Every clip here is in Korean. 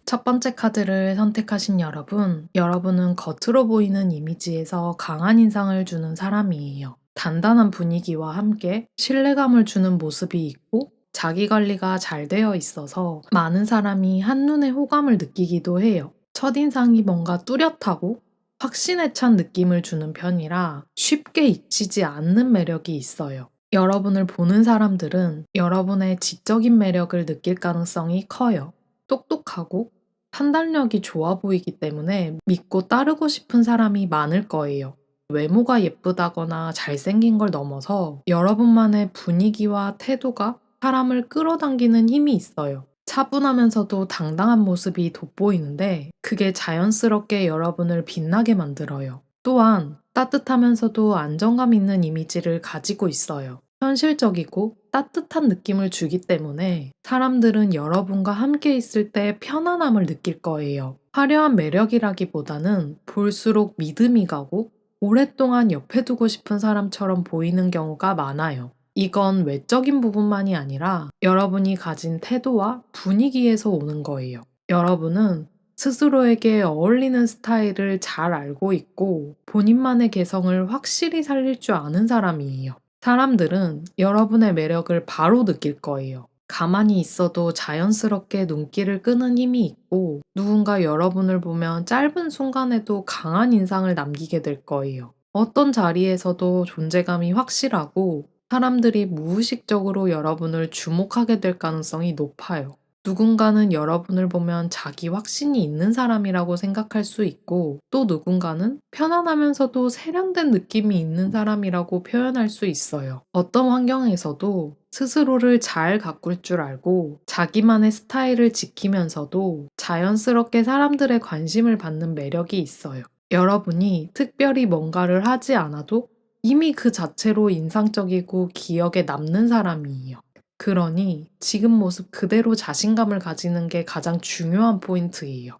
첫 번째 카드를 선택하신 여러분, 여러분은 겉으로 보이는 이미지에서 강한 인상을 주는 사람이에요. 단단한 분위기와 함께 신뢰감을 주는 모습이 있고 자기 관리가 잘 되어 있어서 많은 사람이 한눈에 호감을 느끼기도 해요. 첫인상이 뭔가 뚜렷하고 확신에 찬 느낌을 주는 편이라 쉽게 잊히지 않는 매력이 있어요. 여러분을 보는 사람들은 여러분의 지적인 매력을 느낄 가능성이 커요. 똑똑하고 판단력이 좋아 보이기 때문에 믿고 따르고 싶은 사람이 많을 거예요. 외모가 예쁘다거나 잘생긴 걸 넘어서 여러분만의 분위기와 태도가 사람을 끌어당기는 힘이 있어요. 차분하면서도 당당한 모습이 돋보이는데 그게 자연스럽게 여러분을 빛나게 만들어요. 또한 따뜻하면서도 안정감 있는 이미지를 가지고 있어요. 현실적이고 따뜻한 느낌을 주기 때문에 사람들은 여러분과 함께 있을 때 편안함을 느낄 거예요. 화려한 매력이라기보다는 볼수록 믿음이 가고 오랫동안 옆에 두고 싶은 사람처럼 보이는 경우가 많아요. 이건 외적인 부분만이 아니라 여러분이 가진 태도와 분위기에서 오는 거예요. 여러분은 스스로에게 어울리는 스타일을 잘 알고 있고 본인만의 개성을 확실히 살릴 줄 아는 사람이에요. 사람들은 여러분의 매력을 바로 느낄 거예요. 가만히 있어도 자연스럽게 눈길을 끄는 힘이 있고 누군가 여러분을 보면 짧은 순간에도 강한 인상을 남기게 될 거예요. 어떤 자리에서도 존재감이 확실하고 사람들이 무의식적으로 여러분을 주목하게 될 가능성이 높아요. 누군가는 여러분을 보면 자기 확신이 있는 사람이라고 생각할 수 있고 또 누군가는 편안하면서도 세련된 느낌이 있는 사람이라고 표현할 수 있어요. 어떤 환경에서도 스스로를 잘 가꿀 줄 알고 자기만의 스타일을 지키면서도 자연스럽게 사람들의 관심을 받는 매력이 있어요. 여러분이 특별히 뭔가를 하지 않아도 이미 그 자체로 인상적이고 기억에 남는 사람이에요. 그러니 지금 모습 그대로 자신감을 가지는 게 가장 중요한 포인트예요.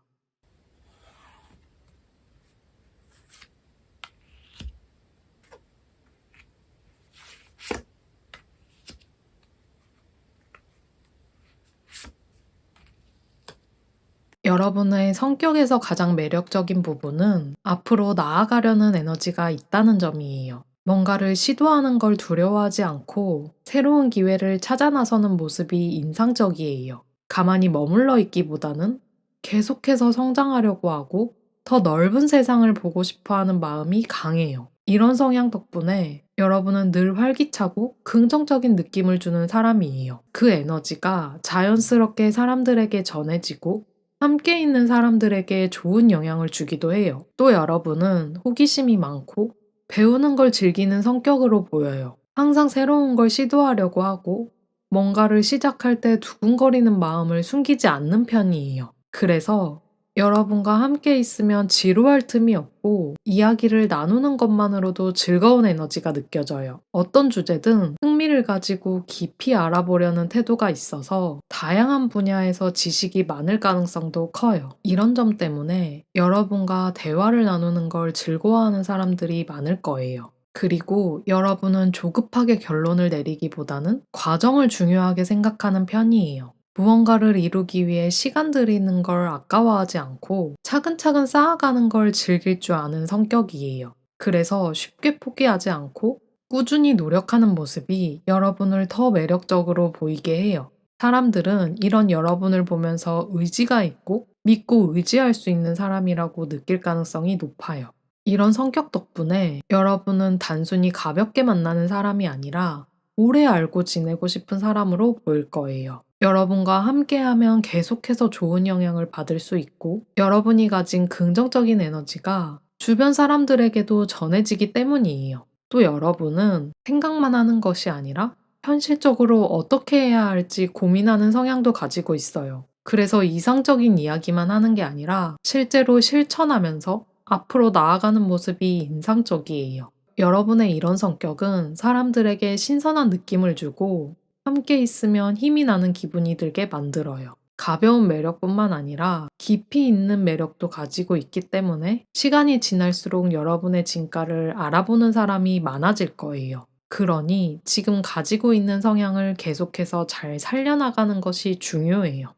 여러분의 성격에서 가장 매력적인 부분은 앞으로 나아가려는 에너지가 있다는 점이에요. 뭔가를 시도하는 걸 두려워하지 않고 새로운 기회를 찾아 나서는 모습이 인상적이에요. 가만히 머물러 있기보다는 계속해서 성장하려고 하고 더 넓은 세상을 보고 싶어 하는 마음이 강해요. 이런 성향 덕분에 여러분은 늘 활기차고 긍정적인 느낌을 주는 사람이에요. 그 에너지가 자연스럽게 사람들에게 전해지고 함께 있는 사람들에게 좋은 영향을 주기도 해요. 또 여러분은 호기심이 많고 배우는 걸 즐기는 성격으로 보여요. 항상 새로운 걸 시도하려고 하고 뭔가를 시작할 때 두근거리는 마음을 숨기지 않는 편이에요. 그래서 여러분과 함께 있으면 지루할 틈이 없고 이야기를 나누는 것만으로도 즐거운 에너지가 느껴져요. 어떤 주제든 흥미를 가지고 깊이 알아보려는 태도가 있어서 다양한 분야에서 지식이 많을 가능성도 커요. 이런 점 때문에 여러분과 대화를 나누는 걸 즐거워하는 사람들이 많을 거예요. 그리고 여러분은 조급하게 결론을 내리기보다는 과정을 중요하게 생각하는 편이에요. 무언가를 이루기 위해 시간 들이는 걸 아까워하지 않고 차근차근 쌓아가는 걸 즐길 줄 아는 성격이에요. 그래서 쉽게 포기하지 않고 꾸준히 노력하는 모습이 여러분을 더 매력적으로 보이게 해요. 사람들은 이런 여러분을 보면서 의지가 있고 믿고 의지할 수 있는 사람이라고 느낄 가능성이 높아요. 이런 성격 덕분에 여러분은 단순히 가볍게 만나는 사람이 아니라 오래 알고 지내고 싶은 사람으로 보일 거예요. 여러분과 함께하면 계속해서 좋은 영향을 받을 수 있고 여러분이 가진 긍정적인 에너지가 주변 사람들에게도 전해지기 때문이에요. 또 여러분은 생각만 하는 것이 아니라 현실적으로 어떻게 해야 할지 고민하는 성향도 가지고 있어요. 그래서 이상적인 이야기만 하는 게 아니라 실제로 실천하면서 앞으로 나아가는 모습이 인상적이에요. 여러분의 이런 성격은 사람들에게 신선한 느낌을 주고 함께 있으면 힘이 나는 기분이 들게 만들어요. 가벼운 매력뿐만 아니라 깊이 있는 매력도 가지고 있기 때문에 시간이 지날수록 여러분의 진가를 알아보는 사람이 많아질 거예요. 그러니 지금 가지고 있는 성향을 계속해서 잘 살려나가는 것이 중요해요.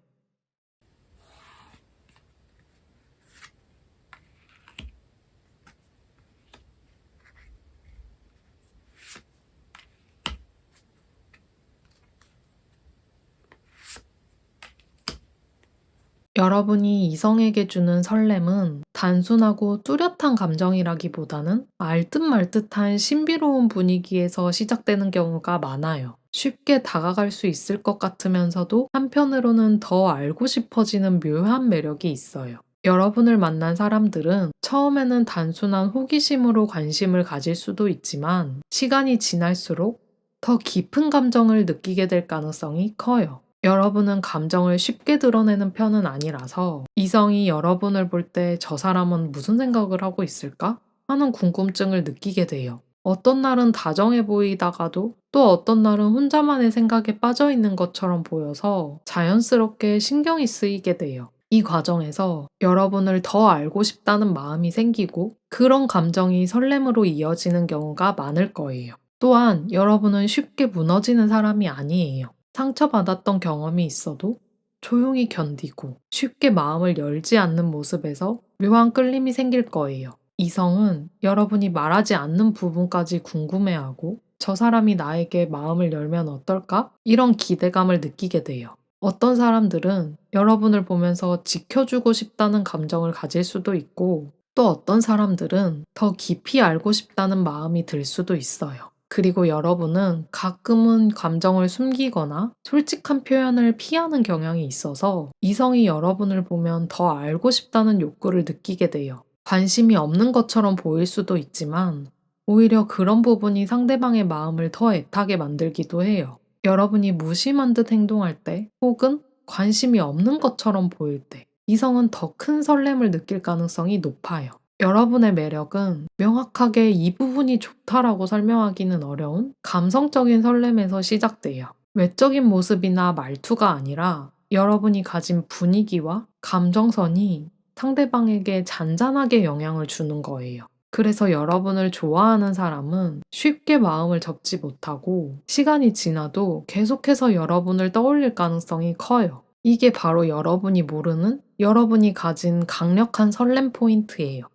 여러분이 이성에게 주는 설렘은 단순하고 뚜렷한 감정이라기보다는 알듯 말듯한 신비로운 분위기에서 시작되는 경우가 많아요. 쉽게 다가갈 수 있을 것 같으면서도 한편으로는 더 알고 싶어지는 묘한 매력이 있어요. 여러분을 만난 사람들은 처음에는 단순한 호기심으로 관심을 가질 수도 있지만 시간이 지날수록 더 깊은 감정을 느끼게 될 가능성이 커요. 여러분은 감정을 쉽게 드러내는 편은 아니라서 이성이 여러분을 볼 때 저 사람은 무슨 생각을 하고 있을까? 하는 궁금증을 느끼게 돼요. 어떤 날은 다정해 보이다가도 또 어떤 날은 혼자만의 생각에 빠져 있는 것처럼 보여서 자연스럽게 신경이 쓰이게 돼요. 이 과정에서 여러분을 더 알고 싶다는 마음이 생기고 그런 감정이 설렘으로 이어지는 경우가 많을 거예요. 또한 여러분은 쉽게 무너지는 사람이 아니에요. 상처받았던 경험이 있어도 조용히 견디고 쉽게 마음을 열지 않는 모습에서 묘한 끌림이 생길 거예요. 이성은 여러분이 말하지 않는 부분까지 궁금해하고 저 사람이 나에게 마음을 열면 어떨까? 이런 기대감을 느끼게 돼요. 어떤 사람들은 여러분을 보면서 지켜주고 싶다는 감정을 가질 수도 있고 또 어떤 사람들은 더 깊이 알고 싶다는 마음이 들 수도 있어요. 그리고 여러분은 가끔은 감정을 숨기거나 솔직한 표현을 피하는 경향이 있어서 이성이 여러분을 보면 더 알고 싶다는 욕구를 느끼게 돼요. 관심이 없는 것처럼 보일 수도 있지만 오히려 그런 부분이 상대방의 마음을 더 애타게 만들기도 해요. 여러분이 무심한 듯 행동할 때 혹은 관심이 없는 것처럼 보일 때 이성은 더 큰 설렘을 느낄 가능성이 높아요. 여러분의 매력은 명확하게 이 부분이 좋다라고 설명하기는 어려운 감성적인 설렘에서 시작돼요. 외적인 모습이나 말투가 아니라 여러분이 가진 분위기와 감정선이 상대방에게 잔잔하게 영향을 주는 거예요. 그래서 여러분을 좋아하는 사람은 쉽게 마음을 접지 못하고 시간이 지나도 계속해서 여러분을 떠올릴 가능성이 커요. 이게 바로 여러분이 모르는 여러분이 가진 강력한 설렘 포인트예요.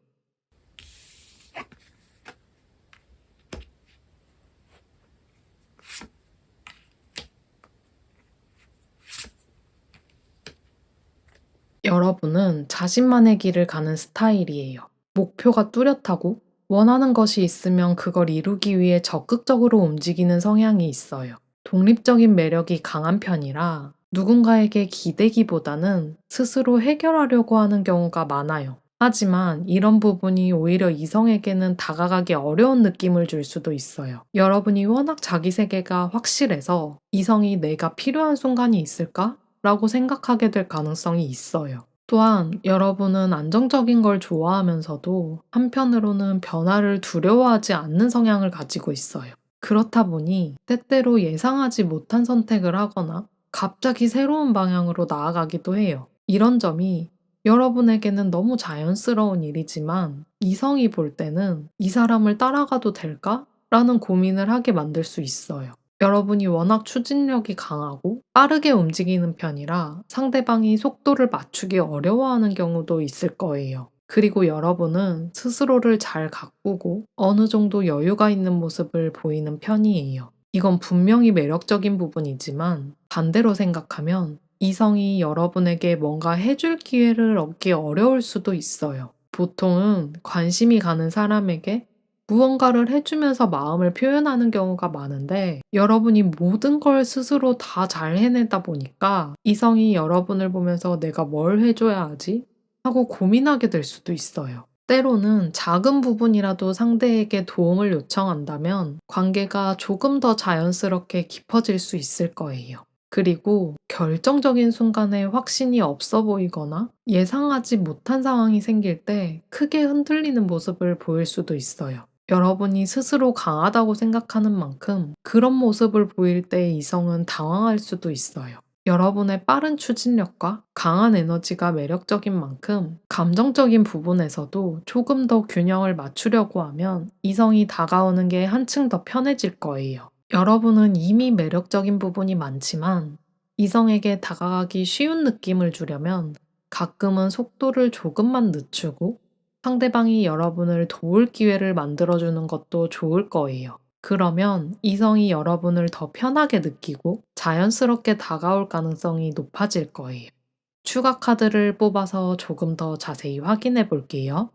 여러분은 자신만의 길을 가는 스타일이에요. 목표가 뚜렷하고 원하는 것이 있으면 그걸 이루기 위해 적극적으로 움직이는 성향이 있어요. 독립적인 매력이 강한 편이라 누군가에게 기대기보다는 스스로 해결하려고 하는 경우가 많아요. 하지만 이런 부분이 오히려 이성에게는 다가가기 어려운 느낌을 줄 수도 있어요. 여러분이 워낙 자기 세계가 확실해서 이성이 내가 필요한 순간이 있을까? 라고 생각하게 될 가능성이 있어요. 또한 여러분은 안정적인 걸 좋아하면서도 한편으로는 변화를 두려워하지 않는 성향을 가지고 있어요. 그렇다 보니 때때로 예상하지 못한 선택을 하거나 갑자기 새로운 방향으로 나아가기도 해요. 이런 점이 여러분에게는 너무 자연스러운 일이지만 이성이 볼 때는 이 사람을 따라가도 될까? 라는 고민을 하게 만들 수 있어요. 여러분이 워낙 추진력이 강하고 빠르게 움직이는 편이라 상대방이 속도를 맞추기 어려워하는 경우도 있을 거예요. 그리고 여러분은 스스로를 잘 가꾸고 어느 정도 여유가 있는 모습을 보이는 편이에요. 이건 분명히 매력적인 부분이지만 반대로 생각하면 이성이 여러분에게 뭔가 해줄 기회를 얻기 어려울 수도 있어요. 보통은 관심이 가는 사람에게 무언가를 해주면서 마음을 표현하는 경우가 많은데 여러분이 모든 걸 스스로 다 잘 해내다 보니까 이성이 여러분을 보면서 내가 뭘 해줘야 하지? 하고 고민하게 될 수도 있어요. 때로는 작은 부분이라도 상대에게 도움을 요청한다면 관계가 조금 더 자연스럽게 깊어질 수 있을 거예요. 그리고 결정적인 순간에 확신이 없어 보이거나 예상하지 못한 상황이 생길 때 크게 흔들리는 모습을 보일 수도 있어요. 여러분이 스스로 강하다고 생각하는 만큼 그런 모습을 보일 때 이성은 당황할 수도 있어요. 여러분의 빠른 추진력과 강한 에너지가 매력적인 만큼 감정적인 부분에서도 조금 더 균형을 맞추려고 하면 이성이 다가오는 게 한층 더 편해질 거예요. 여러분은 이미 매력적인 부분이 많지만 이성에게 다가가기 쉬운 느낌을 주려면 가끔은 속도를 조금만 늦추고 상대방이 여러분을 도울 기회를 만들어주는 것도 좋을 거예요. 그러면 이성이 여러분을 더 편하게 느끼고 자연스럽게 다가올 가능성이 높아질 거예요. 추가 카드를 뽑아서 조금 더 자세히 확인해 볼게요.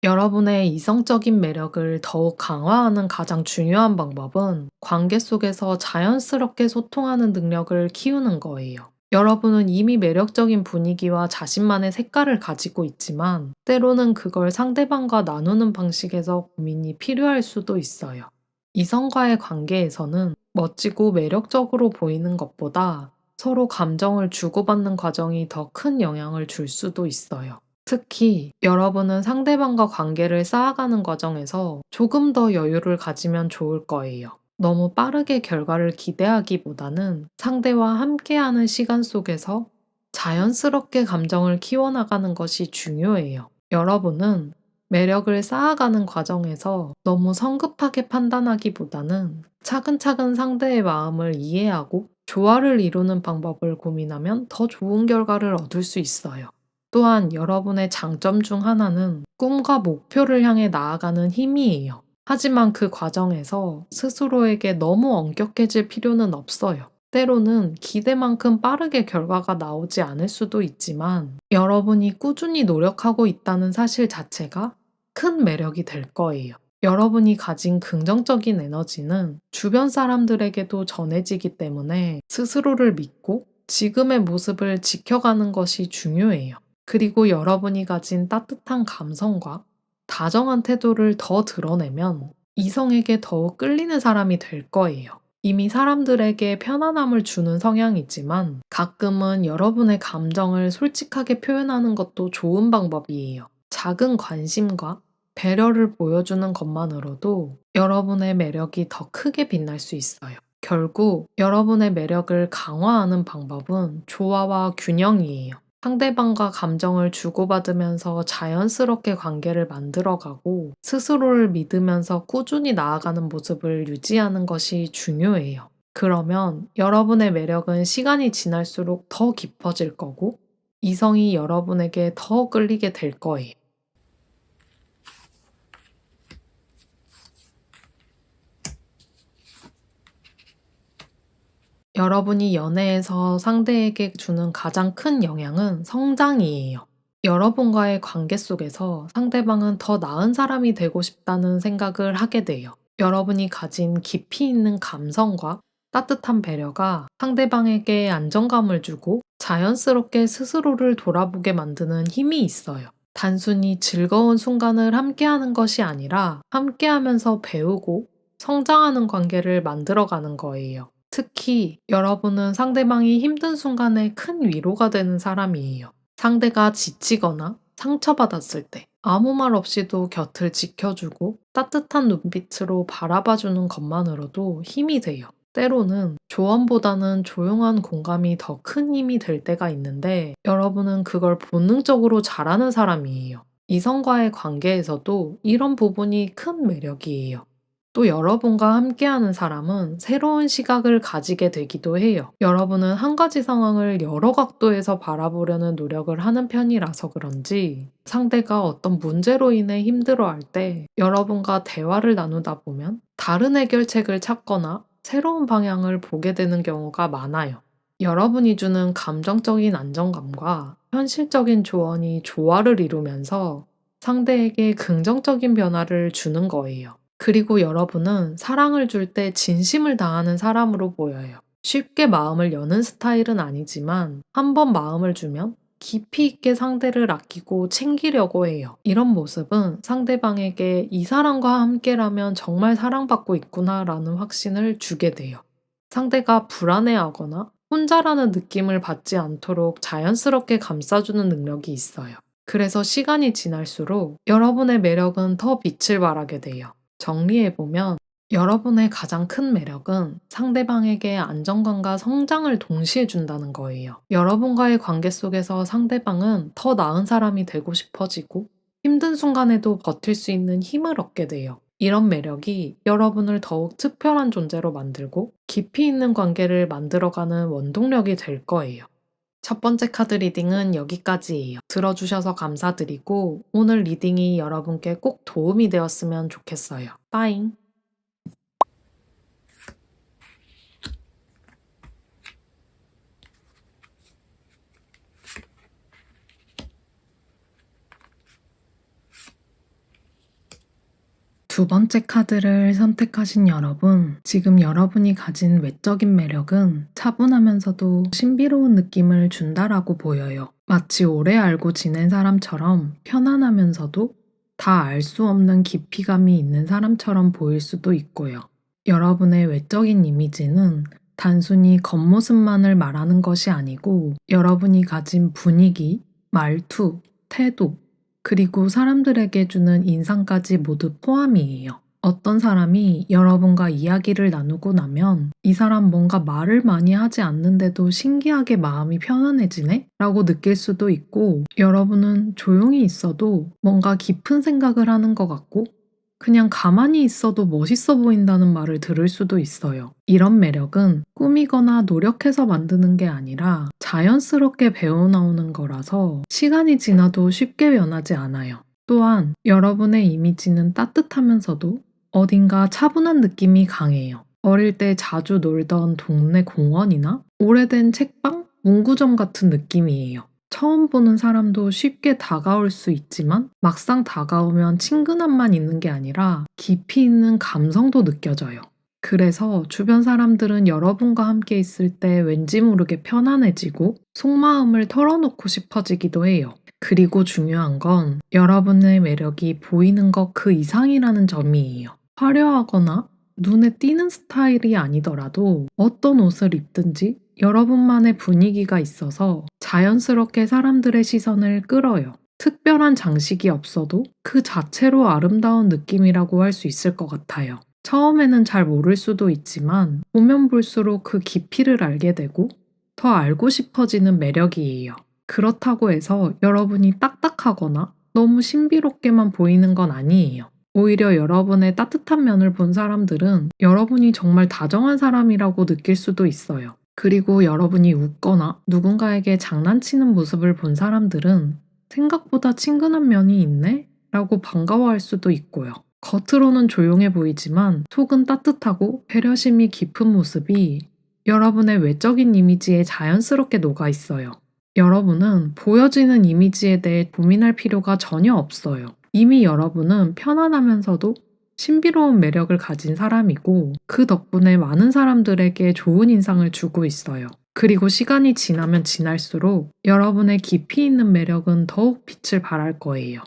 여러분의 이성적인 매력을 더욱 강화하는 가장 중요한 방법은 관계 속에서 자연스럽게 소통하는 능력을 키우는 거예요. 여러분은 이미 매력적인 분위기와 자신만의 색깔을 가지고 있지만 때로는 그걸 상대방과 나누는 방식에서 고민이 필요할 수도 있어요. 이성과의 관계에서는 멋지고 매력적으로 보이는 것보다 서로 감정을 주고받는 과정이 더 큰 영향을 줄 수도 있어요. 특히 여러분은 상대방과 관계를 쌓아가는 과정에서 조금 더 여유를 가지면 좋을 거예요. 너무 빠르게 결과를 기대하기보다는 상대와 함께하는 시간 속에서 자연스럽게 감정을 키워나가는 것이 중요해요. 여러분은 매력을 쌓아가는 과정에서 너무 성급하게 판단하기보다는 차근차근 상대의 마음을 이해하고 조화를 이루는 방법을 고민하면 더 좋은 결과를 얻을 수 있어요. 또한 여러분의 장점 중 하나는 꿈과 목표를 향해 나아가는 힘이에요. 하지만 그 과정에서 스스로에게 너무 엄격해질 필요는 없어요. 때로는 기대만큼 빠르게 결과가 나오지 않을 수도 있지만 여러분이 꾸준히 노력하고 있다는 사실 자체가 큰 매력이 될 거예요. 여러분이 가진 긍정적인 에너지는 주변 사람들에게도 전해지기 때문에 스스로를 믿고 지금의 모습을 지켜가는 것이 중요해요. 그리고 여러분이 가진 따뜻한 감성과 다정한 태도를 더 드러내면 이성에게 더욱 끌리는 사람이 될 거예요. 이미 사람들에게 편안함을 주는 성향이지만 가끔은 여러분의 감정을 솔직하게 표현하는 것도 좋은 방법이에요. 작은 관심과 배려를 보여주는 것만으로도 여러분의 매력이 더 크게 빛날 수 있어요. 결국 여러분의 매력을 강화하는 방법은 조화와 균형이에요. 상대방과 감정을 주고받으면서 자연스럽게 관계를 만들어가고 스스로를 믿으면서 꾸준히 나아가는 모습을 유지하는 것이 중요해요. 그러면 여러분의 매력은 시간이 지날수록 더 깊어질 거고 이성이 여러분에게 더 끌리게 될 거예요. 여러분이 연애에서 상대에게 주는 가장 큰 영향은 성장이에요. 여러분과의 관계 속에서 상대방은 더 나은 사람이 되고 싶다는 생각을 하게 돼요. 여러분이 가진 깊이 있는 감성과 따뜻한 배려가 상대방에게 안정감을 주고 자연스럽게 스스로를 돌아보게 만드는 힘이 있어요. 단순히 즐거운 순간을 함께하는 것이 아니라 함께하면서 배우고 성장하는 관계를 만들어가는 거예요. 특히 여러분은 상대방이 힘든 순간에 큰 위로가 되는 사람이에요. 상대가 지치거나 상처받았을 때 아무 말 없이도 곁을 지켜주고 따뜻한 눈빛으로 바라봐주는 것만으로도 힘이 돼요. 때로는 조언보다는 조용한 공감이 더 큰 힘이 될 때가 있는데 여러분은 그걸 본능적으로 잘하는 사람이에요. 이성과의 관계에서도 이런 부분이 큰 매력이에요. 또 여러분과 함께하는 사람은 새로운 시각을 가지게 되기도 해요. 여러분은 한 가지 상황을 여러 각도에서 바라보려는 노력을 하는 편이라서 그런지 상대가 어떤 문제로 인해 힘들어할 때 여러분과 대화를 나누다 보면 다른 해결책을 찾거나 새로운 방향을 보게 되는 경우가 많아요. 여러분이 주는 감정적인 안정감과 현실적인 조언이 조화를 이루면서 상대에게 긍정적인 변화를 주는 거예요. 그리고 여러분은 사랑을 줄 때 진심을 다하는 사람으로 보여요. 쉽게 마음을 여는 스타일은 아니지만 한 번 마음을 주면 깊이 있게 상대를 아끼고 챙기려고 해요. 이런 모습은 상대방에게 이 사람과 함께라면 정말 사랑받고 있구나라는 확신을 주게 돼요. 상대가 불안해하거나 혼자라는 느낌을 받지 않도록 자연스럽게 감싸주는 능력이 있어요. 그래서 시간이 지날수록 여러분의 매력은 더 빛을 발하게 돼요. 정리해보면 여러분의 가장 큰 매력은 상대방에게 안정감과 성장을 동시에 준다는 거예요. 여러분과의 관계 속에서 상대방은 더 나은 사람이 되고 싶어지고 힘든 순간에도 버틸 수 있는 힘을 얻게 돼요. 이런 매력이 여러분을 더욱 특별한 존재로 만들고 깊이 있는 관계를 만들어가는 원동력이 될 거예요. 첫 번째 카드 리딩은 여기까지예요. 들어주셔서 감사드리고 오늘 리딩이 여러분께 꼭 도움이 되었으면 좋겠어요. 빠잉! 두 번째 카드를 선택하신 여러분, 지금 여러분이 가진 외적인 매력은 차분하면서도 신비로운 느낌을 준다라고 보여요. 마치 오래 알고 지낸 사람처럼 편안하면서도 다 알 수 없는 깊이감이 있는 사람처럼 보일 수도 있고요. 여러분의 외적인 이미지는 단순히 겉모습만을 말하는 것이 아니고 여러분이 가진 분위기, 말투, 태도, 그리고 사람들에게 주는 인상까지 모두 포함이에요. 어떤 사람이 여러분과 이야기를 나누고 나면 이 사람 뭔가 말을 많이 하지 않는데도 신기하게 마음이 편안해지네? 라고 느낄 수도 있고 여러분은 조용히 있어도 뭔가 깊은 생각을 하는 것 같고 그냥 가만히 있어도 멋있어 보인다는 말을 들을 수도 있어요. 이런 매력은 꾸미거나 노력해서 만드는 게 아니라 자연스럽게 배어나오는 거라서 시간이 지나도 쉽게 변하지 않아요. 또한 여러분의 이미지는 따뜻하면서도 어딘가 차분한 느낌이 강해요. 어릴 때 자주 놀던 동네 공원이나 오래된 책방, 문구점 같은 느낌이에요. 처음 보는 사람도 쉽게 다가올 수 있지만 막상 다가오면 친근함만 있는 게 아니라 깊이 있는 감성도 느껴져요. 그래서 주변 사람들은 여러분과 함께 있을 때 왠지 모르게 편안해지고 속마음을 털어놓고 싶어지기도 해요. 그리고 중요한 건 여러분의 매력이 보이는 것 그 이상이라는 점이에요. 화려하거나 눈에 띄는 스타일이 아니더라도 어떤 옷을 입든지 여러분만의 분위기가 있어서 자연스럽게 사람들의 시선을 끌어요. 특별한 장식이 없어도 그 자체로 아름다운 느낌이라고 할 수 있을 것 같아요. 처음에는 잘 모를 수도 있지만 보면 볼수록 그 깊이를 알게 되고 더 알고 싶어지는 매력이에요. 그렇다고 해서 여러분이 딱딱하거나 너무 신비롭게만 보이는 건 아니에요. 오히려 여러분의 따뜻한 면을 본 사람들은 여러분이 정말 다정한 사람이라고 느낄 수도 있어요. 그리고 여러분이 웃거나 누군가에게 장난치는 모습을 본 사람들은 생각보다 친근한 면이 있네? 라고 반가워할 수도 있고요. 겉으로는 조용해 보이지만 속은 따뜻하고 배려심이 깊은 모습이 여러분의 외적인 이미지에 자연스럽게 녹아 있어요. 여러분은 보여지는 이미지에 대해 고민할 필요가 전혀 없어요. 이미 여러분은 편안하면서도 신비로운 매력을 가진 사람이고 그 덕분에 많은 사람들에게 좋은 인상을 주고 있어요. 그리고 시간이 지나면 지날수록 여러분의 깊이 있는 매력은 더욱 빛을 발할 거예요.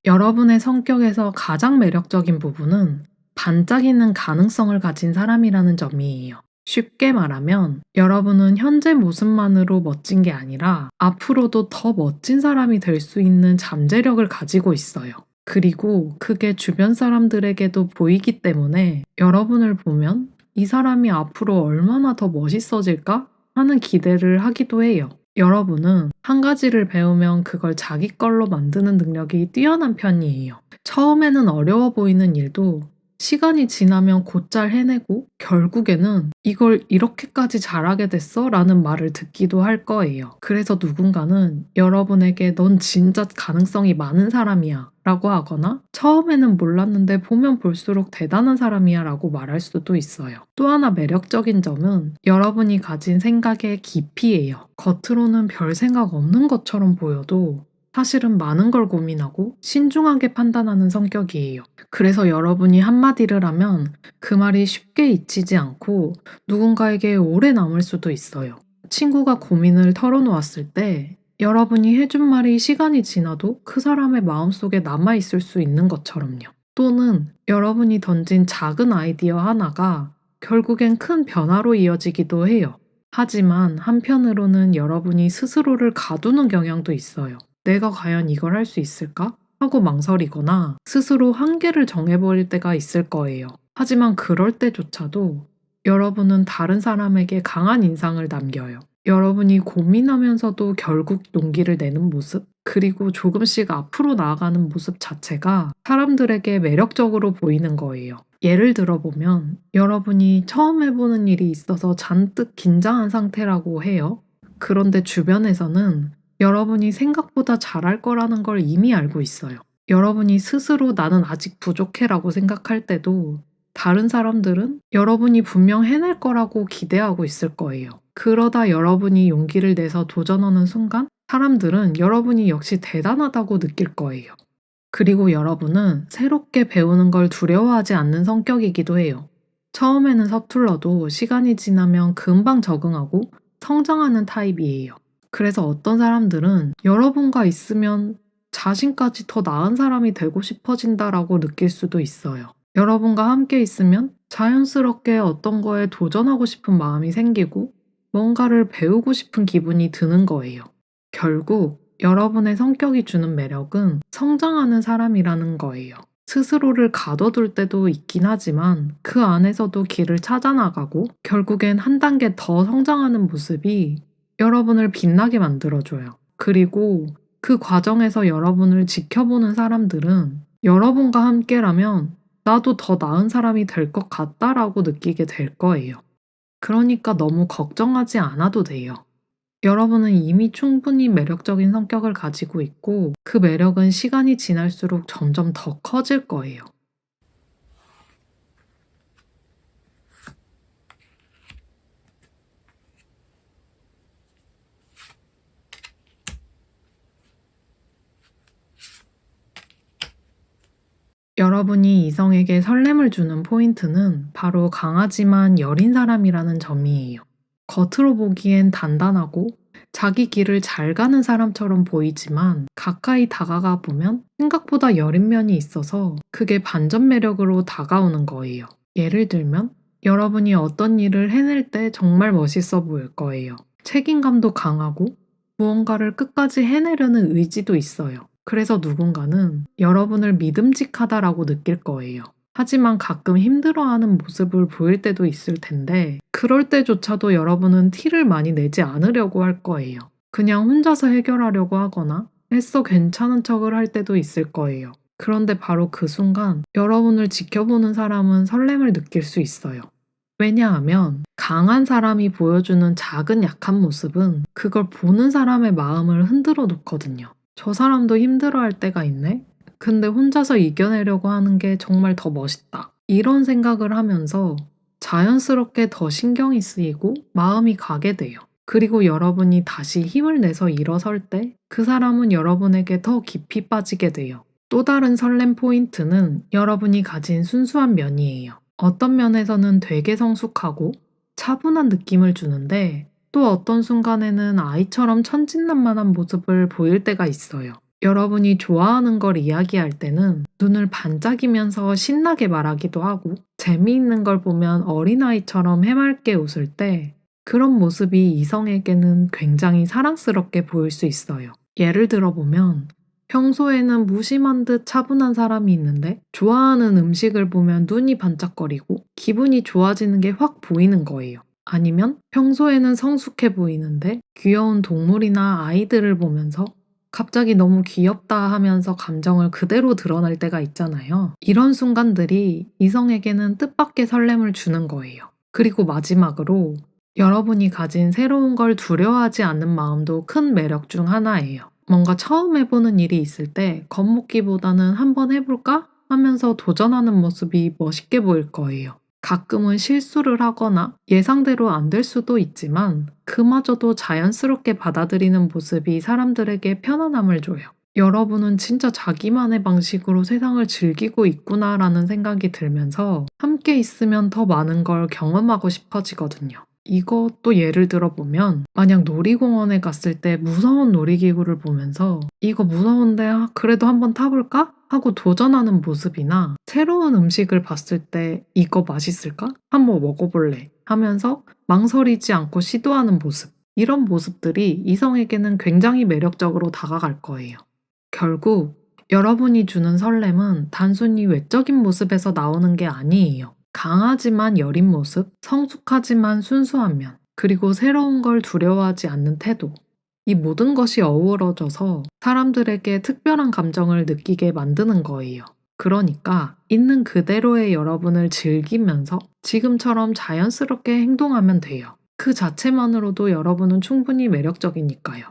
여러분의 성격에서 가장 매력적인 부분은 반짝이는 가능성을 가진 사람이라는 점이에요. 쉽게 말하면 여러분은 현재 모습만으로 멋진 게 아니라 앞으로도 더 멋진 사람이 될 수 있는 잠재력을 가지고 있어요. 그리고 그게 주변 사람들에게도 보이기 때문에 여러분을 보면 이 사람이 앞으로 얼마나 더 멋있어질까 하는 기대를 하기도 해요. 여러분은 한 가지를 배우면 그걸 자기 걸로 만드는 능력이 뛰어난 편이에요. 처음에는 어려워 보이는 일도 시간이 지나면 곧잘 해내고 결국에는 이걸 이렇게까지 잘하게 됐어? 라는 말을 듣기도 할 거예요. 그래서 누군가는 여러분에게 넌 진짜 가능성이 많은 사람이야 라고 하거나 처음에는 몰랐는데 보면 볼수록 대단한 사람이야 라고 말할 수도 있어요. 또 하나 매력적인 점은 여러분이 가진 생각의 깊이예요. 겉으로는 별 생각 없는 것처럼 보여도 사실은 많은 걸 고민하고 신중하게 판단하는 성격이에요. 그래서 여러분이 한마디를 하면 그 말이 쉽게 잊히지 않고 누군가에게 오래 남을 수도 있어요. 친구가 고민을 털어놓았을 때 여러분이 해준 말이 시간이 지나도 그 사람의 마음속에 남아있을 수 있는 것처럼요. 또는 여러분이 던진 작은 아이디어 하나가 결국엔 큰 변화로 이어지기도 해요. 하지만 한편으로는 여러분이 스스로를 가두는 경향도 있어요. 내가 과연 이걸 할 수 있을까? 하고 망설이거나 스스로 한계를 정해버릴 때가 있을 거예요. 하지만 그럴 때조차도 여러분은 다른 사람에게 강한 인상을 남겨요. 여러분이 고민하면서도 결국 용기를 내는 모습, 그리고 조금씩 앞으로 나아가는 모습 자체가 사람들에게 매력적으로 보이는 거예요. 예를 들어보면 여러분이 처음 해보는 일이 있어서 잔뜩 긴장한 상태라고 해요. 그런데 주변에서는 여러분이 생각보다 잘할 거라는 걸 이미 알고 있어요. 여러분이 스스로 나는 아직 부족해라고 생각할 때도 다른 사람들은 여러분이 분명 해낼 거라고 기대하고 있을 거예요. 그러다 여러분이 용기를 내서 도전하는 순간 사람들은 여러분이 역시 대단하다고 느낄 거예요. 그리고 여러분은 새롭게 배우는 걸 두려워하지 않는 성격이기도 해요. 처음에는 서툴러도 시간이 지나면 금방 적응하고 성장하는 타입이에요. 그래서 어떤 사람들은 여러분과 있으면 자신까지 더 나은 사람이 되고 싶어진다라고 느낄 수도 있어요. 여러분과 함께 있으면 자연스럽게 어떤 거에 도전하고 싶은 마음이 생기고 뭔가를 배우고 싶은 기분이 드는 거예요. 결국 여러분의 성격이 주는 매력은 성장하는 사람이라는 거예요. 스스로를 가둬둘 때도 있긴 하지만 그 안에서도 길을 찾아나가고 결국엔 한 단계 더 성장하는 모습이 여러분을 빛나게 만들어줘요. 그리고 그 과정에서 여러분을 지켜보는 사람들은 여러분과 함께라면 나도 더 나은 사람이 될 것 같다라고 느끼게 될 거예요. 그러니까 너무 걱정하지 않아도 돼요. 여러분은 이미 충분히 매력적인 성격을 가지고 있고 그 매력은 시간이 지날수록 점점 더 커질 거예요. 여러분이 이성에게 설렘을 주는 포인트는 바로 강하지만 여린 사람이라는 점이에요. 겉으로 보기엔 단단하고 자기 길을 잘 가는 사람처럼 보이지만 가까이 다가가 보면 생각보다 여린 면이 있어서 그게 반전 매력으로 다가오는 거예요. 예를 들면 여러분이 어떤 일을 해낼 때 정말 멋있어 보일 거예요. 책임감도 강하고 무언가를 끝까지 해내려는 의지도 있어요. 그래서 누군가는 여러분을 믿음직하다라고 느낄 거예요. 하지만 가끔 힘들어하는 모습을 보일 때도 있을 텐데 그럴 때조차도 여러분은 티를 많이 내지 않으려고 할 거예요. 그냥 혼자서 해결하려고 하거나 애써 괜찮은 척을 할 때도 있을 거예요. 그런데 바로 그 순간 여러분을 지켜보는 사람은 설렘을 느낄 수 있어요. 왜냐하면 강한 사람이 보여주는 작은 약한 모습은 그걸 보는 사람의 마음을 흔들어 놓거든요. 저 사람도 힘들어할 때가 있네? 근데 혼자서 이겨내려고 하는 게 정말 더 멋있다. 이런 생각을 하면서 자연스럽게 더 신경이 쓰이고 마음이 가게 돼요. 그리고 여러분이 다시 힘을 내서 일어설 때 그 사람은 여러분에게 더 깊이 빠지게 돼요. 또 다른 설렘 포인트는 여러분이 가진 순수한 면이에요. 어떤 면에서는 되게 성숙하고 차분한 느낌을 주는데 또 어떤 순간에는 아이처럼 천진난만한 모습을 보일 때가 있어요. 여러분이 좋아하는 걸 이야기할 때는 눈을 반짝이면서 신나게 말하기도 하고 재미있는 걸 보면 어린아이처럼 해맑게 웃을 때 그런 모습이 이성에게는 굉장히 사랑스럽게 보일 수 있어요. 예를 들어보면 평소에는 무심한 듯 차분한 사람이 있는데 좋아하는 음식을 보면 눈이 반짝거리고 기분이 좋아지는 게 확 보이는 거예요. 아니면 평소에는 성숙해 보이는데 귀여운 동물이나 아이들을 보면서 갑자기 너무 귀엽다 하면서 감정을 그대로 드러낼 때가 있잖아요. 이런 순간들이 이성에게는 뜻밖의 설렘을 주는 거예요. 그리고 마지막으로 여러분이 가진 새로운 걸 두려워하지 않는 마음도 큰 매력 중 하나예요. 뭔가 처음 해보는 일이 있을 때 겁먹기보다는 한번 해볼까? 하면서 도전하는 모습이 멋있게 보일 거예요. 가끔은 실수를 하거나 예상대로 안 될 수도 있지만 그마저도 자연스럽게 받아들이는 모습이 사람들에게 편안함을 줘요. 여러분은 진짜 자기만의 방식으로 세상을 즐기고 있구나라는 생각이 들면서 함께 있으면 더 많은 걸 경험하고 싶어지거든요. 이것도 예를 들어보면 만약 놀이공원에 갔을 때 무서운 놀이기구를 보면서 '이거 무서운데 그래도 한번 타 볼까?' 하고 도전하는 모습이나 새로운 음식을 봤을 때 '이거 맛있을까? 한번 먹어 볼래.' 하면서 망설이지 않고 시도하는 모습. 이런 모습들이 이성에게는 굉장히 매력적으로 다가갈 거예요. 결국 여러분이 주는 설렘은 단순히 외적인 모습에서 나오는 게 아니에요. 강하지만 여린 모습, 성숙하지만 순수한 면, 그리고 새로운 걸 두려워하지 않는 태도. 이 모든 것이 어우러져서 사람들에게 특별한 감정을 느끼게 만드는 거예요. 그러니까 있는 그대로의 여러분을 즐기면서 지금처럼 자연스럽게 행동하면 돼요. 그 자체만으로도 여러분은 충분히 매력적이니까요.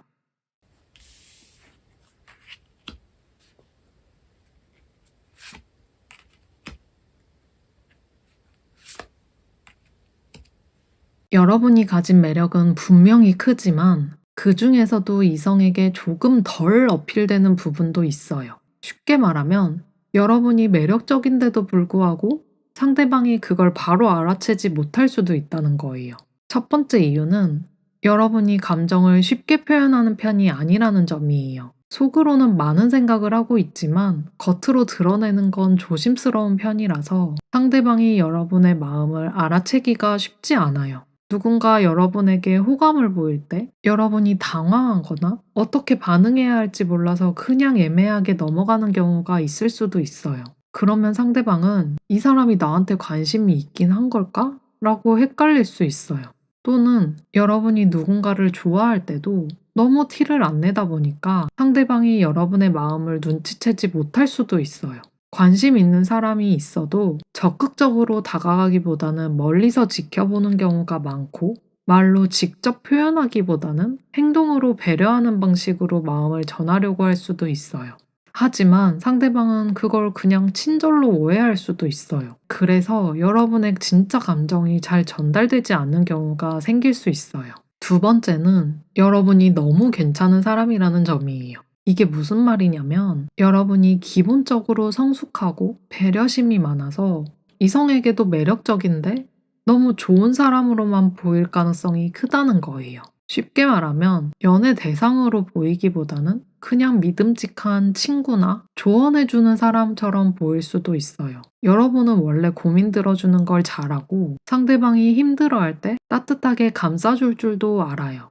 여러분이 가진 매력은 분명히 크지만 그 중에서도 이성에게 조금 덜 어필되는 부분도 있어요. 쉽게 말하면 여러분이 매력적인데도 불구하고 상대방이 그걸 바로 알아채지 못할 수도 있다는 거예요. 첫 번째 이유는 여러분이 감정을 쉽게 표현하는 편이 아니라는 점이에요. 속으로는 많은 생각을 하고 있지만 겉으로 드러내는 건 조심스러운 편이라서 상대방이 여러분의 마음을 알아채기가 쉽지 않아요. 누군가 여러분에게 호감을 보일 때 여러분이 당황하거나 어떻게 반응해야 할지 몰라서 그냥 애매하게 넘어가는 경우가 있을 수도 있어요. 그러면 상대방은 '이 사람이 나한테 관심이 있긴 한 걸까?' 라고 헷갈릴 수 있어요. 또는 여러분이 누군가를 좋아할 때도 너무 티를 안 내다 보니까 상대방이 여러분의 마음을 눈치채지 못할 수도 있어요. 관심 있는 사람이 있어도 적극적으로 다가가기보다는 멀리서 지켜보는 경우가 많고, 말로 직접 표현하기보다는 행동으로 배려하는 방식으로 마음을 전하려고 할 수도 있어요. 하지만 상대방은 그걸 그냥 친절로 오해할 수도 있어요. 그래서 여러분의 진짜 감정이 잘 전달되지 않는 경우가 생길 수 있어요. 두 번째는 여러분이 너무 괜찮은 사람이라는 점이에요. 이게 무슨 말이냐면 여러분이 기본적으로 성숙하고 배려심이 많아서 이성에게도 매력적인데 너무 좋은 사람으로만 보일 가능성이 크다는 거예요. 쉽게 말하면 연애 대상으로 보이기보다는 그냥 믿음직한 친구나 조언해주는 사람처럼 보일 수도 있어요. 여러분은 원래 고민 들어주는 걸 잘하고 상대방이 힘들어할 때 따뜻하게 감싸줄 줄도 알아요.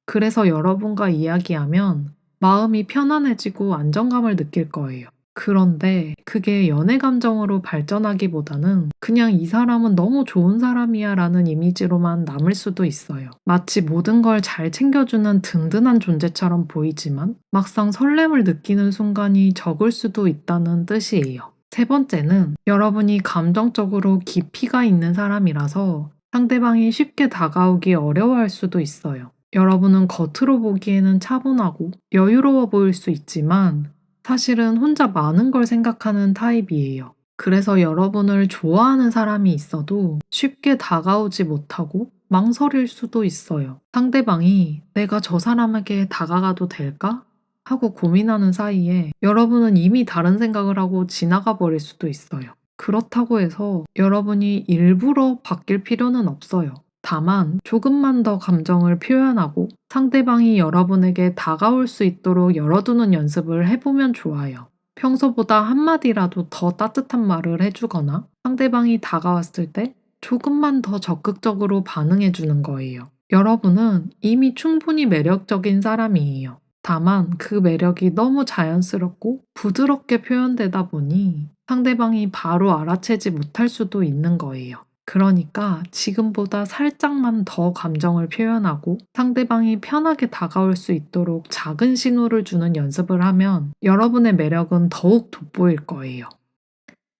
그래서 여러분과 이야기하면 마음이 편안해지고 안정감을 느낄 거예요. 그런데 그게 연애 감정으로 발전하기보다는 그냥 '이 사람은 너무 좋은 사람이야 라는 이미지로만 남을 수도 있어요. 마치 모든 걸 잘 챙겨주는 든든한 존재처럼 보이지만 막상 설렘을 느끼는 순간이 적을 수도 있다는 뜻이에요. 세 번째는 여러분이 감정적으로 깊이가 있는 사람이라서 상대방이 쉽게 다가오기 어려워할 수도 있어요. 여러분은 겉으로 보기에는 차분하고 여유로워 보일 수 있지만 사실은 혼자 많은 걸 생각하는 타입이에요. 그래서 여러분을 좋아하는 사람이 있어도 쉽게 다가오지 못하고 망설일 수도 있어요. 상대방이 '내가 저 사람에게 다가가도 될까?' 하고 고민하는 사이에 여러분은 이미 다른 생각을 하고 지나가 버릴 수도 있어요. 그렇다고 해서 여러분이 일부러 바뀔 필요는 없어요. 다만 조금만 더 감정을 표현하고 상대방이 여러분에게 다가올 수 있도록 열어두는 연습을 해보면 좋아요. 평소보다 한마디라도 더 따뜻한 말을 해주거나 상대방이 다가왔을 때 조금만 더 적극적으로 반응해주는 거예요. 여러분은 이미 충분히 매력적인 사람이에요. 다만 그 매력이 너무 자연스럽고 부드럽게 표현되다 보니 상대방이 바로 알아채지 못할 수도 있는 거예요. 그러니까 지금보다 살짝만 더 감정을 표현하고 상대방이 편하게 다가올 수 있도록 작은 신호를 주는 연습을 하면 여러분의 매력은 더욱 돋보일 거예요.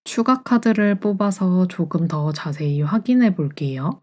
추가 카드를 뽑아서 조금 더 자세히 확인해 볼게요.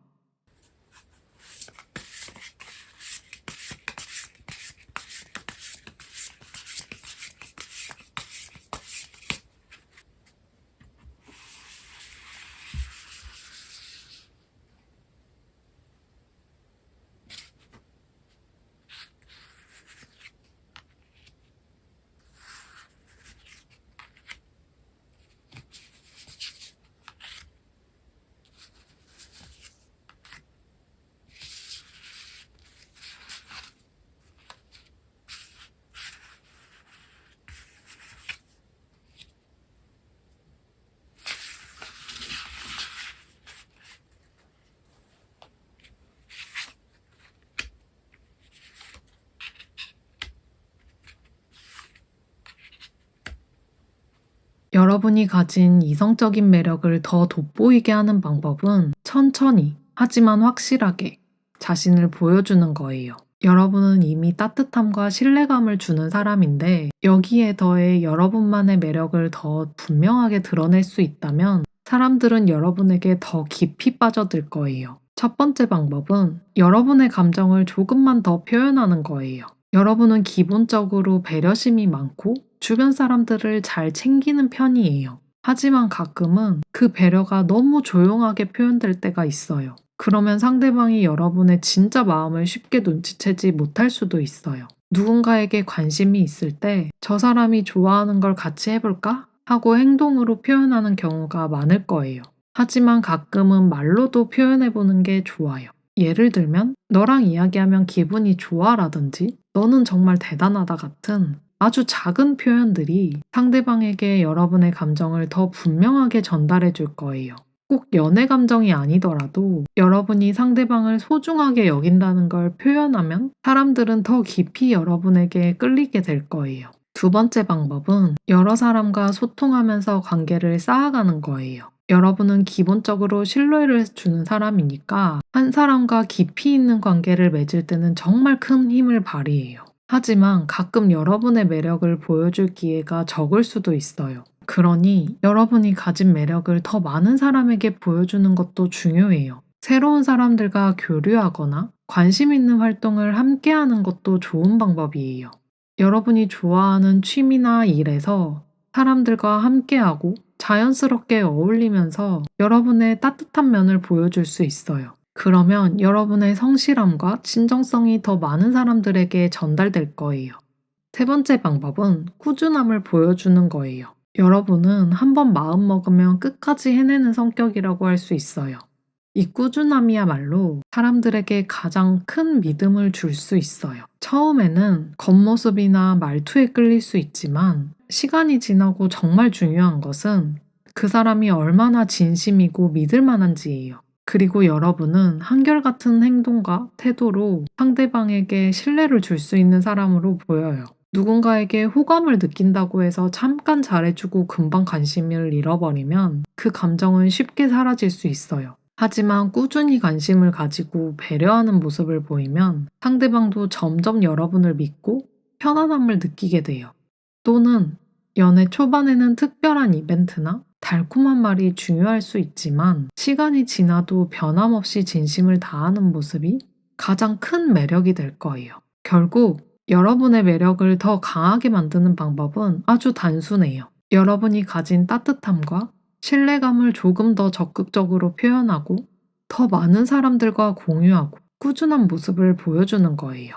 여러분이 가진 이성적인 매력을 더 돋보이게 하는 방법은 천천히, 하지만 확실하게 자신을 보여주는 거예요. 여러분은 이미 따뜻함과 신뢰감을 주는 사람인데 여기에 더해 여러분만의 매력을 더 분명하게 드러낼 수 있다면 사람들은 여러분에게 더 깊이 빠져들 거예요. 첫 번째 방법은 여러분의 감정을 조금만 더 표현하는 거예요. 여러분은 기본적으로 배려심이 많고 주변 사람들을 잘 챙기는 편이에요. 하지만 가끔은 그 배려가 너무 조용하게 표현될 때가 있어요. 그러면 상대방이 여러분의 진짜 마음을 쉽게 눈치채지 못할 수도 있어요. 누군가에게 관심이 있을 때 저 사람이 좋아하는 걸 같이 해볼까? 하고 행동으로 표현하는 경우가 많을 거예요. 하지만 가끔은 말로도 표현해보는 게 좋아요. 예를 들면 너랑 이야기하면 기분이 좋아라든지 너는 정말 대단하다 같은 아주 작은 표현들이 상대방에게 여러분의 감정을 더 분명하게 전달해 줄 거예요. 꼭 연애 감정이 아니더라도 여러분이 상대방을 소중하게 여긴다는 걸 표현하면 사람들은 더 깊이 여러분에게 끌리게 될 거예요. 두 번째 방법은 여러 사람과 소통하면서 관계를 쌓아가는 거예요. 여러분은 기본적으로 신뢰를 주는 사람이니까 한 사람과 깊이 있는 관계를 맺을 때는 정말 큰 힘을 발휘해요. 하지만 가끔 여러분의 매력을 보여줄 기회가 적을 수도 있어요. 그러니 여러분이 가진 매력을 더 많은 사람에게 보여주는 것도 중요해요. 새로운 사람들과 교류하거나 관심 있는 활동을 함께 하는 것도 좋은 방법이에요. 여러분이 좋아하는 취미나 일에서 사람들과 함께하고 자연스럽게 어울리면서 여러분의 따뜻한 면을 보여줄 수 있어요. 그러면 여러분의 성실함과 진정성이 더 많은 사람들에게 전달될 거예요. 세 번째 방법은 꾸준함을 보여주는 거예요. 여러분은 한번 마음먹으면 끝까지 해내는 성격이라고 할 수 있어요. 이 꾸준함이야말로 사람들에게 가장 큰 믿음을 줄 수 있어요. 처음에는 겉모습이나 말투에 끌릴 수 있지만 시간이 지나고 정말 중요한 것은 그 사람이 얼마나 진심이고 믿을 만한지예요. 그리고 여러분은 한결같은 행동과 태도로 상대방에게 신뢰를 줄 수 있는 사람으로 보여요. 누군가에게 호감을 느낀다고 해서 잠깐 잘해주고 금방 관심을 잃어버리면 그 감정은 쉽게 사라질 수 있어요. 하지만 꾸준히 관심을 가지고 배려하는 모습을 보이면 상대방도 점점 여러분을 믿고 편안함을 느끼게 돼요. 또는 연애 초반에는 특별한 이벤트나 달콤한 말이 중요할 수 있지만 시간이 지나도 변함없이 진심을 다하는 모습이 가장 큰 매력이 될 거예요. 결국 여러분의 매력을 더 강하게 만드는 방법은 아주 단순해요. 여러분이 가진 따뜻함과 신뢰감을 조금 더 적극적으로 표현하고 더 많은 사람들과 공유하고 꾸준한 모습을 보여주는 거예요.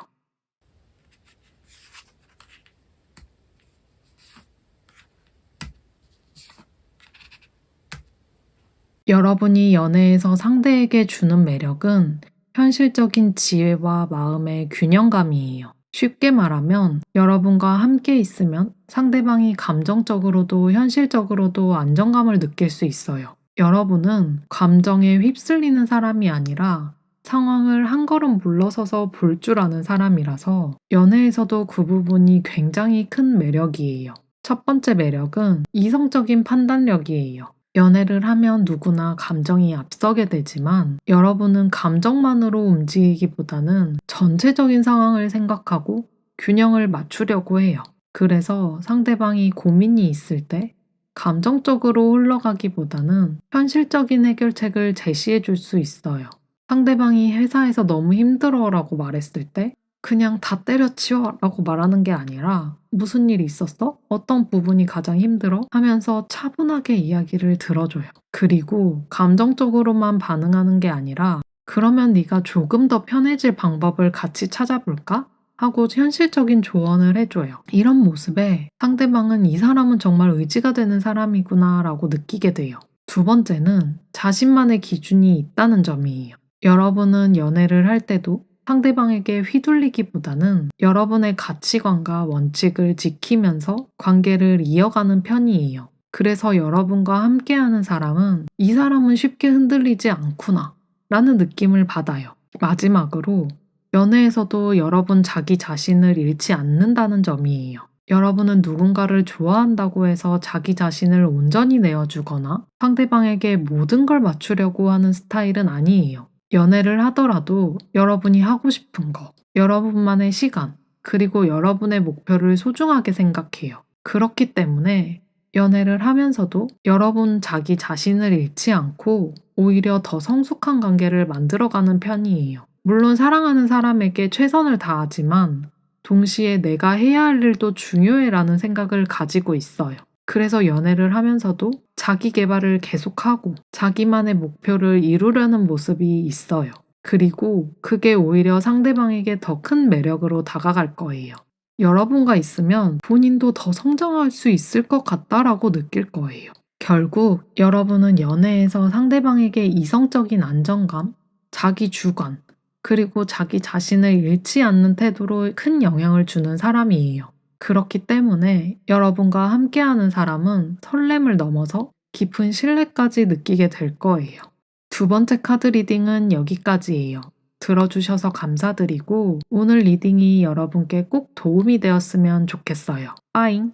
여러분이 연애에서 상대에게 주는 매력은 현실적인 지혜와 마음의 균형감이에요. 쉽게 말하면 여러분과 함께 있으면 상대방이 감정적으로도 현실적으로도 안정감을 느낄 수 있어요. 여러분은 감정에 휩쓸리는 사람이 아니라 상황을 한 걸음 물러서서 볼 줄 아는 사람이라서 연애에서도 그 부분이 굉장히 큰 매력이에요. 첫 번째 매력은 이성적인 판단력이에요. 연애를 하면 누구나 감정이 앞서게 되지만 여러분은 감정만으로 움직이기보다는 전체적인 상황을 생각하고 균형을 맞추려고 해요. 그래서 상대방이 고민이 있을 때 감정적으로 흘러가기보다는 현실적인 해결책을 제시해 줄 수 있어요. 상대방이 회사에서 너무 힘들어라고 말했을 때 그냥 다 때려치워 라고 말하는 게 아니라 무슨 일이 있었어? 어떤 부분이 가장 힘들어? 하면서 차분하게 이야기를 들어줘요. 그리고 감정적으로만 반응하는 게 아니라 그러면 네가 조금 더 편해질 방법을 같이 찾아볼까? 하고 현실적인 조언을 해줘요. 이런 모습에 상대방은 이 사람은 정말 의지가 되는 사람이구나 라고 느끼게 돼요. 두 번째는 자신만의 기준이 있다는 점이에요. 여러분은 연애를 할 때도 상대방에게 휘둘리기보다는 여러분의 가치관과 원칙을 지키면서 관계를 이어가는 편이에요. 그래서 여러분과 함께하는 사람은 이 사람은 쉽게 흔들리지 않구나 라는 느낌을 받아요. 마지막으로 연애에서도 여러분 자기 자신을 잃지 않는다는 점이에요. 여러분은 누군가를 좋아한다고 해서 자기 자신을 온전히 내어주거나 상대방에게 모든 걸 맞추려고 하는 스타일은 아니에요. 연애를 하더라도 여러분이 하고 싶은 거, 여러분만의 시간, 그리고 여러분의 목표를 소중하게 생각해요. 그렇기 때문에 연애를 하면서도 여러분 자기 자신을 잃지 않고 오히려 더 성숙한 관계를 만들어가는 편이에요. 물론 사랑하는 사람에게 최선을 다하지만 동시에 내가 해야 할 일도 중요해라는 생각을 가지고 있어요. 그래서 연애를 하면서도 자기 개발을 계속하고 자기만의 목표를 이루려는 모습이 있어요. 그리고 그게 오히려 상대방에게 더 큰 매력으로 다가갈 거예요. 여러분과 있으면 본인도 더 성장할 수 있을 것 같다라고 느낄 거예요. 결국 여러분은 연애에서 상대방에게 이성적인 안정감, 자기 주관, 그리고 자기 자신을 잃지 않는 태도로 큰 영향을 주는 사람이에요. 그렇기 때문에 여러분과 함께하는 사람은 설렘을 넘어서 깊은 신뢰까지 느끼게 될 거예요. 두 번째 카드 리딩은 여기까지예요. 들어주셔서 감사드리고 오늘 리딩이 여러분께 꼭 도움이 되었으면 좋겠어요. 빠잉!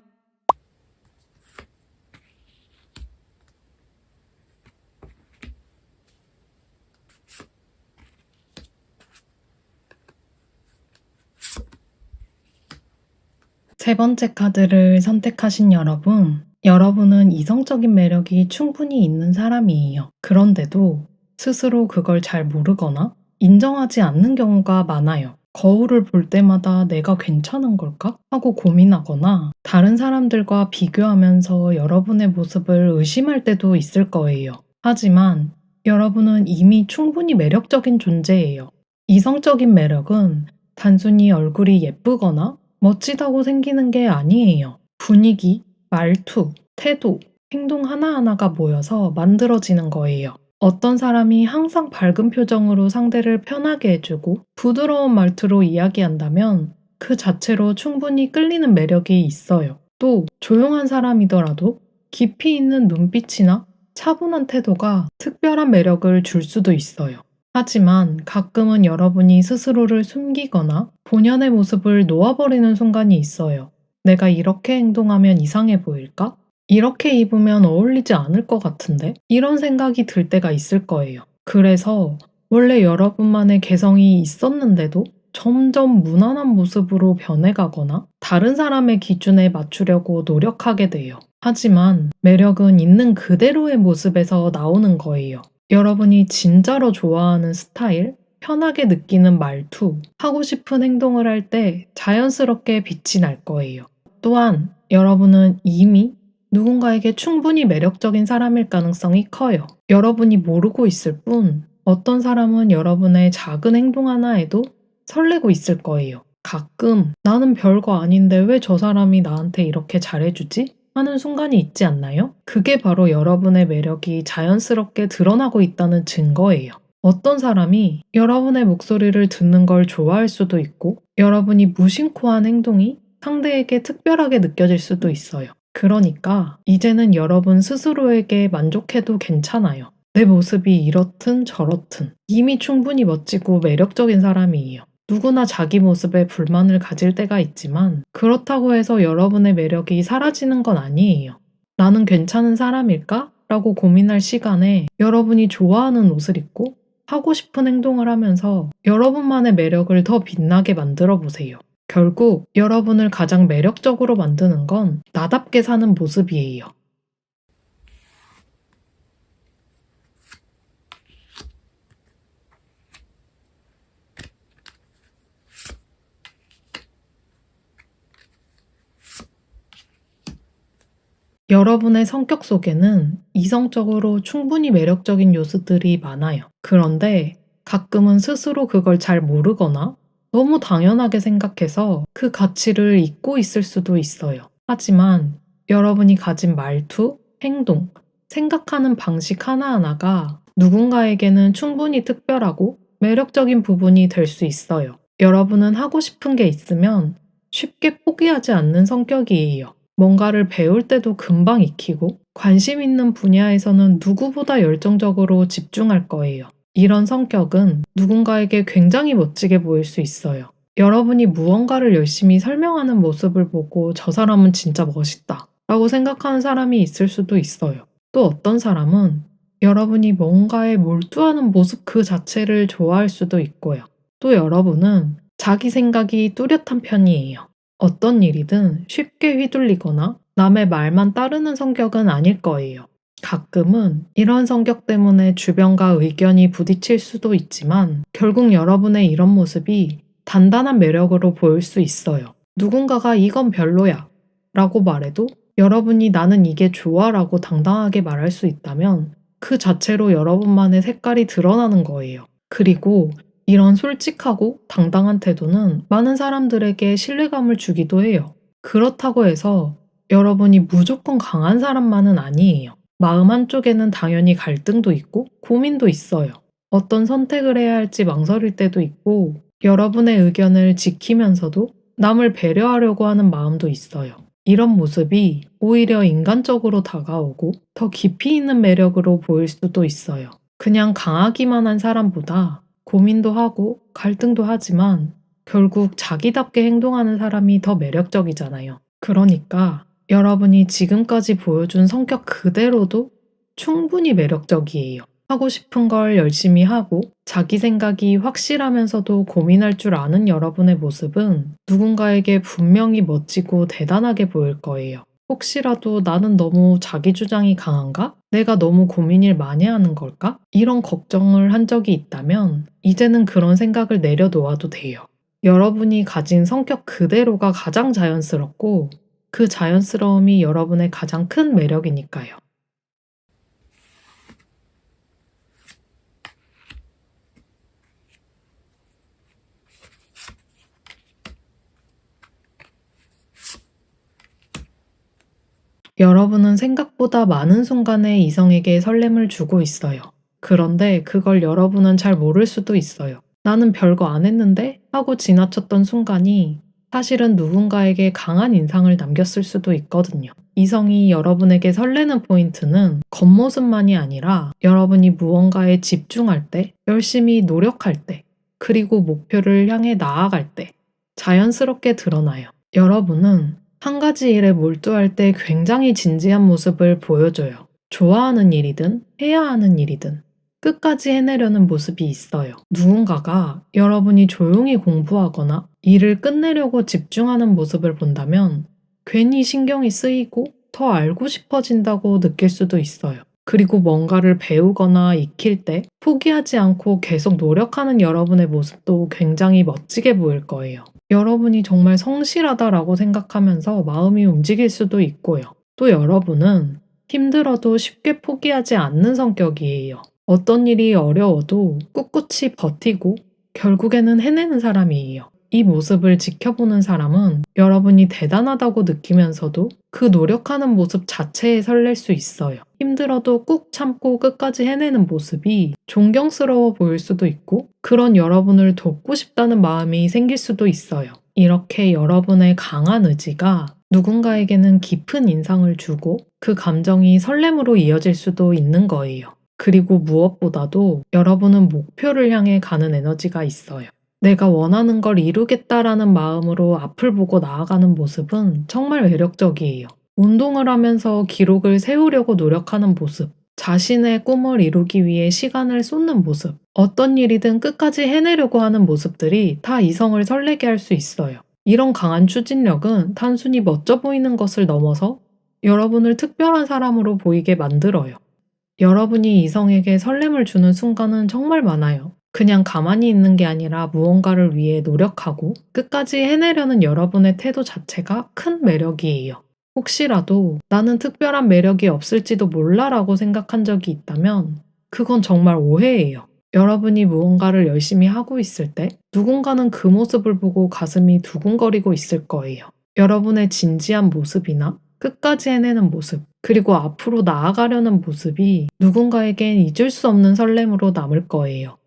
세 번째 카드를 선택하신 여러분, 여러분은 이성적인 매력이 충분히 있는 사람이에요. 그런데도 스스로 그걸 잘 모르거나 인정하지 않는 경우가 많아요. 거울을 볼 때마다 내가 괜찮은 걸까? 하고 고민하거나 다른 사람들과 비교하면서 여러분의 모습을 의심할 때도 있을 거예요. 하지만 여러분은 이미 충분히 매력적인 존재예요. 이성적인 매력은 단순히 얼굴이 예쁘거나 멋지다고 생기는 게 아니에요. 분위기, 말투, 태도, 행동 하나하나가 모여서 만들어지는 거예요. 어떤 사람이 항상 밝은 표정으로 상대를 편하게 해주고 부드러운 말투로 이야기한다면 그 자체로 충분히 끌리는 매력이 있어요. 또 조용한 사람이더라도 깊이 있는 눈빛이나 차분한 태도가 특별한 매력을 줄 수도 있어요. 하지만 가끔은 여러분이 스스로를 숨기거나 본연의 모습을 놓아버리는 순간이 있어요. 내가 이렇게 행동하면 이상해 보일까? 이렇게 입으면 어울리지 않을 것 같은데? 이런 생각이 들 때가 있을 거예요. 그래서 원래 여러분만의 개성이 있었는데도 점점 무난한 모습으로 변해가거나 다른 사람의 기준에 맞추려고 노력하게 돼요. 하지만 매력은 있는 그대로의 모습에서 나오는 거예요. 여러분이 진짜로 좋아하는 스타일, 편하게 느끼는 말투, 하고 싶은 행동을 할 때 자연스럽게 빛이 날 거예요. 또한 여러분은 이미 누군가에게 충분히 매력적인 사람일 가능성이 커요. 여러분이 모르고 있을 뿐 어떤 사람은 여러분의 작은 행동 하나에도 설레고 있을 거예요. 가끔 나는 별거 아닌데 왜 저 사람이 나한테 이렇게 잘해주지? 하는 순간이 있지 않나요? 그게 바로 여러분의 매력이 자연스럽게 드러나고 있다는 증거예요. 어떤 사람이 여러분의 목소리를 듣는 걸 좋아할 수도 있고, 여러분이 무심코 한 행동이 상대에게 특별하게 느껴질 수도 있어요. 그러니까 이제는 여러분 스스로에게 만족해도 괜찮아요. 내 모습이 이렇든 저렇든 이미 충분히 멋지고 매력적인 사람이에요. 누구나 자기 모습에 불만을 가질 때가 있지만 그렇다고 해서 여러분의 매력이 사라지는 건 아니에요. 나는 괜찮은 사람일까? 라고 고민할 시간에 여러분이 좋아하는 옷을 입고 하고 싶은 행동을 하면서 여러분만의 매력을 더 빛나게 만들어 보세요. 결국 여러분을 가장 매력적으로 만드는 건 나답게 사는 모습이에요. 여러분의 성격 속에는 이성적으로 충분히 매력적인 요소들이 많아요. 그런데 가끔은 스스로 그걸 잘 모르거나 너무 당연하게 생각해서 그 가치를 잊고 있을 수도 있어요. 하지만 여러분이 가진 말투, 행동, 생각하는 방식 하나하나가 누군가에게는 충분히 특별하고 매력적인 부분이 될 수 있어요. 여러분은 하고 싶은 게 있으면 쉽게 포기하지 않는 성격이에요. 뭔가를 배울 때도 금방 익히고 관심 있는 분야에서는 누구보다 열정적으로 집중할 거예요. 이런 성격은 누군가에게 굉장히 멋지게 보일 수 있어요. 여러분이 무언가를 열심히 설명하는 모습을 보고 저 사람은 진짜 멋있다 라고 생각하는 사람이 있을 수도 있어요. 또 어떤 사람은 여러분이 뭔가에 몰두하는 모습 그 자체를 좋아할 수도 있고요. 또 여러분은 자기 생각이 뚜렷한 편이에요. 어떤 일이든 쉽게 휘둘리거나 남의 말만 따르는 성격은 아닐 거예요. 가끔은 이런 성격 때문에 주변과 의견이 부딪힐 수도 있지만 결국 여러분의 이런 모습이 단단한 매력으로 보일 수 있어요. 누군가가 이건 별로야 라고 말해도 여러분이 나는 이게 좋아 라고 당당하게 말할 수 있다면 그 자체로 여러분만의 색깔이 드러나는 거예요. 그리고 이런 솔직하고 당당한 태도는 많은 사람들에게 신뢰감을 주기도 해요. 그렇다고 해서 여러분이 무조건 강한 사람만은 아니에요. 마음 한쪽에는 당연히 갈등도 있고 고민도 있어요. 어떤 선택을 해야 할지 망설일 때도 있고 여러분의 의견을 지키면서도 남을 배려하려고 하는 마음도 있어요. 이런 모습이 오히려 인간적으로 다가오고 더 깊이 있는 매력으로 보일 수도 있어요. 그냥 강하기만 한 사람보다 고민도 하고 갈등도 하지만 결국 자기답게 행동하는 사람이 더 매력적이잖아요. 그러니까 여러분이 지금까지 보여준 성격 그대로도 충분히 매력적이에요. 하고 싶은 걸 열심히 하고 자기 생각이 확실하면서도 고민할 줄 아는 여러분의 모습은 누군가에게 분명히 멋지고 대단하게 보일 거예요. 혹시라도 나는 너무 자기 주장이 강한가? 내가 너무 고민을 많이 하는 걸까? 이런 걱정을 한 적이 있다면 이제는 그런 생각을 내려놓아도 돼요. 여러분이 가진 성격 그대로가 가장 자연스럽고 그 자연스러움이 여러분의 가장 큰 매력이니까요. 여러분은 생각보다 많은 순간에 이성에게 설렘을 주고 있어요. 그런데 그걸 여러분은 잘 모를 수도 있어요. 나는 별거 안 했는데? 하고 지나쳤던 순간이 사실은 누군가에게 강한 인상을 남겼을 수도 있거든요. 이성이 여러분에게 설레는 포인트는 겉모습만이 아니라 여러분이 무언가에 집중할 때, 열심히 노력할 때, 그리고 목표를 향해 나아갈 때 자연스럽게 드러나요. 여러분은 한 가지 일에 몰두할 때 굉장히 진지한 모습을 보여줘요. 좋아하는 일이든 해야 하는 일이든 끝까지 해내려는 모습이 있어요. 누군가가 여러분이 조용히 공부하거나 일을 끝내려고 집중하는 모습을 본다면 괜히 신경이 쓰이고 더 알고 싶어진다고 느낄 수도 있어요. 그리고 뭔가를 배우거나 익힐 때 포기하지 않고 계속 노력하는 여러분의 모습도 굉장히 멋지게 보일 거예요. 여러분이 정말 성실하다라고 생각하면서 마음이 움직일 수도 있고요. 또 여러분은 힘들어도 쉽게 포기하지 않는 성격이에요. 어떤 일이 어려워도 꿋꿋이 버티고 결국에는 해내는 사람이에요. 이 모습을 지켜보는 사람은 여러분이 대단하다고 느끼면서도 그 노력하는 모습 자체에 설렐 수 있어요. 힘들어도 꾹 참고 끝까지 해내는 모습이 존경스러워 보일 수도 있고 그런 여러분을 돕고 싶다는 마음이 생길 수도 있어요. 이렇게 여러분의 강한 의지가 누군가에게는 깊은 인상을 주고 그 감정이 설렘으로 이어질 수도 있는 거예요. 그리고 무엇보다도 여러분은 목표를 향해 가는 에너지가 있어요. 내가 원하는 걸 이루겠다라는 마음으로 앞을 보고 나아가는 모습은 정말 매력적이에요. 운동을 하면서 기록을 세우려고 노력하는 모습, 자신의 꿈을 이루기 위해 시간을 쏟는 모습, 어떤 일이든 끝까지 해내려고 하는 모습들이 다 이성을 설레게 할 수 있어요. 이런 강한 추진력은 단순히 멋져 보이는 것을 넘어서 여러분을 특별한 사람으로 보이게 만들어요. 여러분이 이성에게 설렘을 주는 순간은 정말 많아요. 그냥 가만히 있는 게 아니라 무언가를 위해 노력하고 끝까지 해내려는 여러분의 태도 자체가 큰 매력이에요. 혹시라도 나는 특별한 매력이 없을지도 몰라라고 생각한 적이 있다면 그건 정말 오해예요. 여러분이 무언가를 열심히 하고 있을 때 누군가는 그 모습을 보고 가슴이 두근거리고 있을 거예요. 여러분의 진지한 모습이나 끝까지 해내는 모습, 그리고 앞으로 나아가려는 모습이 누군가에겐 잊을 수 없는 설렘으로 남을 거예요.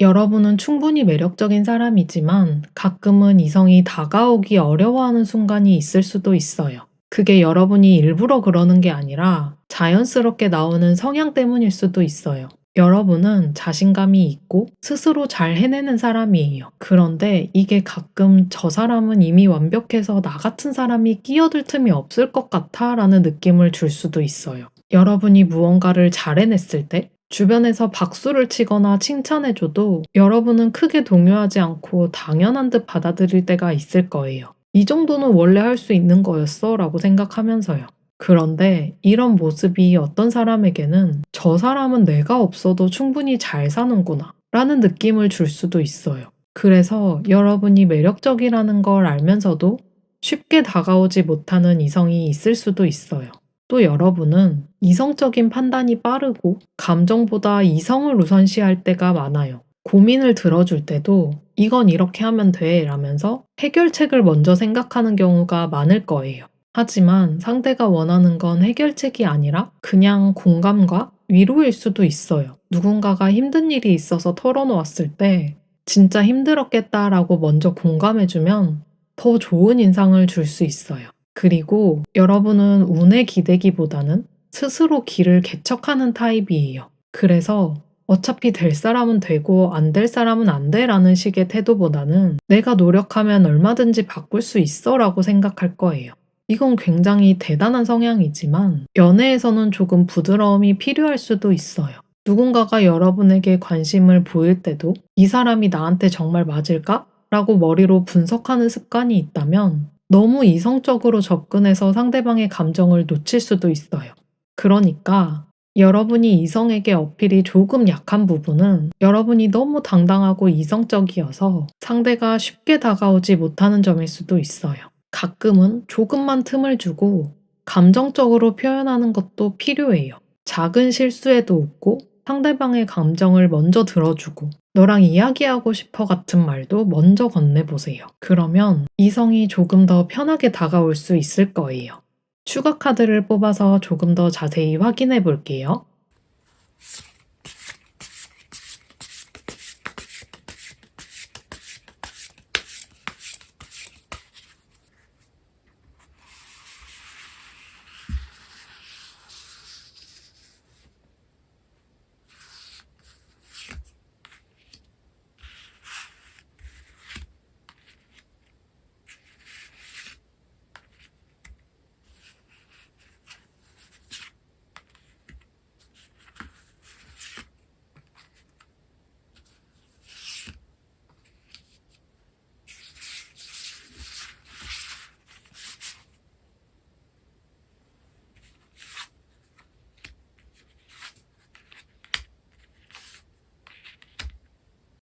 여러분은 충분히 매력적인 사람이지만 가끔은 이성이 다가오기 어려워하는 순간이 있을 수도 있어요. 그게 여러분이 일부러 그러는 게 아니라 자연스럽게 나오는 성향 때문일 수도 있어요. 여러분은 자신감이 있고 스스로 잘 해내는 사람이에요. 그런데 이게 가끔 저 사람은 이미 완벽해서 나 같은 사람이 끼어들 틈이 없을 것 같아 라는 느낌을 줄 수도 있어요. 여러분이 무언가를 잘 해냈을 때 주변에서 박수를 치거나 칭찬해줘도 여러분은 크게 동요하지 않고 당연한 듯 받아들일 때가 있을 거예요. 이 정도는 원래 할 수 있는 거였어 라고 생각하면서요. 그런데 이런 모습이 어떤 사람에게는 저 사람은 내가 없어도 충분히 잘 사는구나 라는 느낌을 줄 수도 있어요. 그래서 여러분이 매력적이라는 걸 알면서도 쉽게 다가오지 못하는 이성이 있을 수도 있어요. 또 여러분은 이성적인 판단이 빠르고 감정보다 이성을 우선시할 때가 많아요. 고민을 들어줄 때도 이건 이렇게 하면 돼 라면서 해결책을 먼저 생각하는 경우가 많을 거예요. 하지만 상대가 원하는 건 해결책이 아니라 그냥 공감과 위로일 수도 있어요. 누군가가 힘든 일이 있어서 털어놓았을 때 진짜 힘들었겠다라고 먼저 공감해주면 더 좋은 인상을 줄 수 있어요. 그리고 여러분은 운에 기대기보다는 스스로 길을 개척하는 타입이에요. 그래서 어차피 될 사람은 되고 안 될 사람은 안 돼 라는 식의 태도보다는 내가 노력하면 얼마든지 바꿀 수 있어 라고 생각할 거예요. 이건 굉장히 대단한 성향이지만 연애에서는 조금 부드러움이 필요할 수도 있어요. 누군가가 여러분에게 관심을 보일 때도 이 사람이 나한테 정말 맞을까? 라고 머리로 분석하는 습관이 있다면 너무 이성적으로 접근해서 상대방의 감정을 놓칠 수도 있어요. 그러니까 여러분이 이성에게 어필이 조금 약한 부분은 여러분이 너무 당당하고 이성적이어서 상대가 쉽게 다가오지 못하는 점일 수도 있어요. 가끔은 조금만 틈을 주고 감정적으로 표현하는 것도 필요해요. 작은 실수에도 웃고 상대방의 감정을 먼저 들어주고 너랑 이야기하고 싶어 같은 말도 먼저 건네보세요. 그러면 이성이 조금 더 편하게 다가올 수 있을 거예요. 추가 카드를 뽑아서 조금 더 자세히 확인해 볼게요.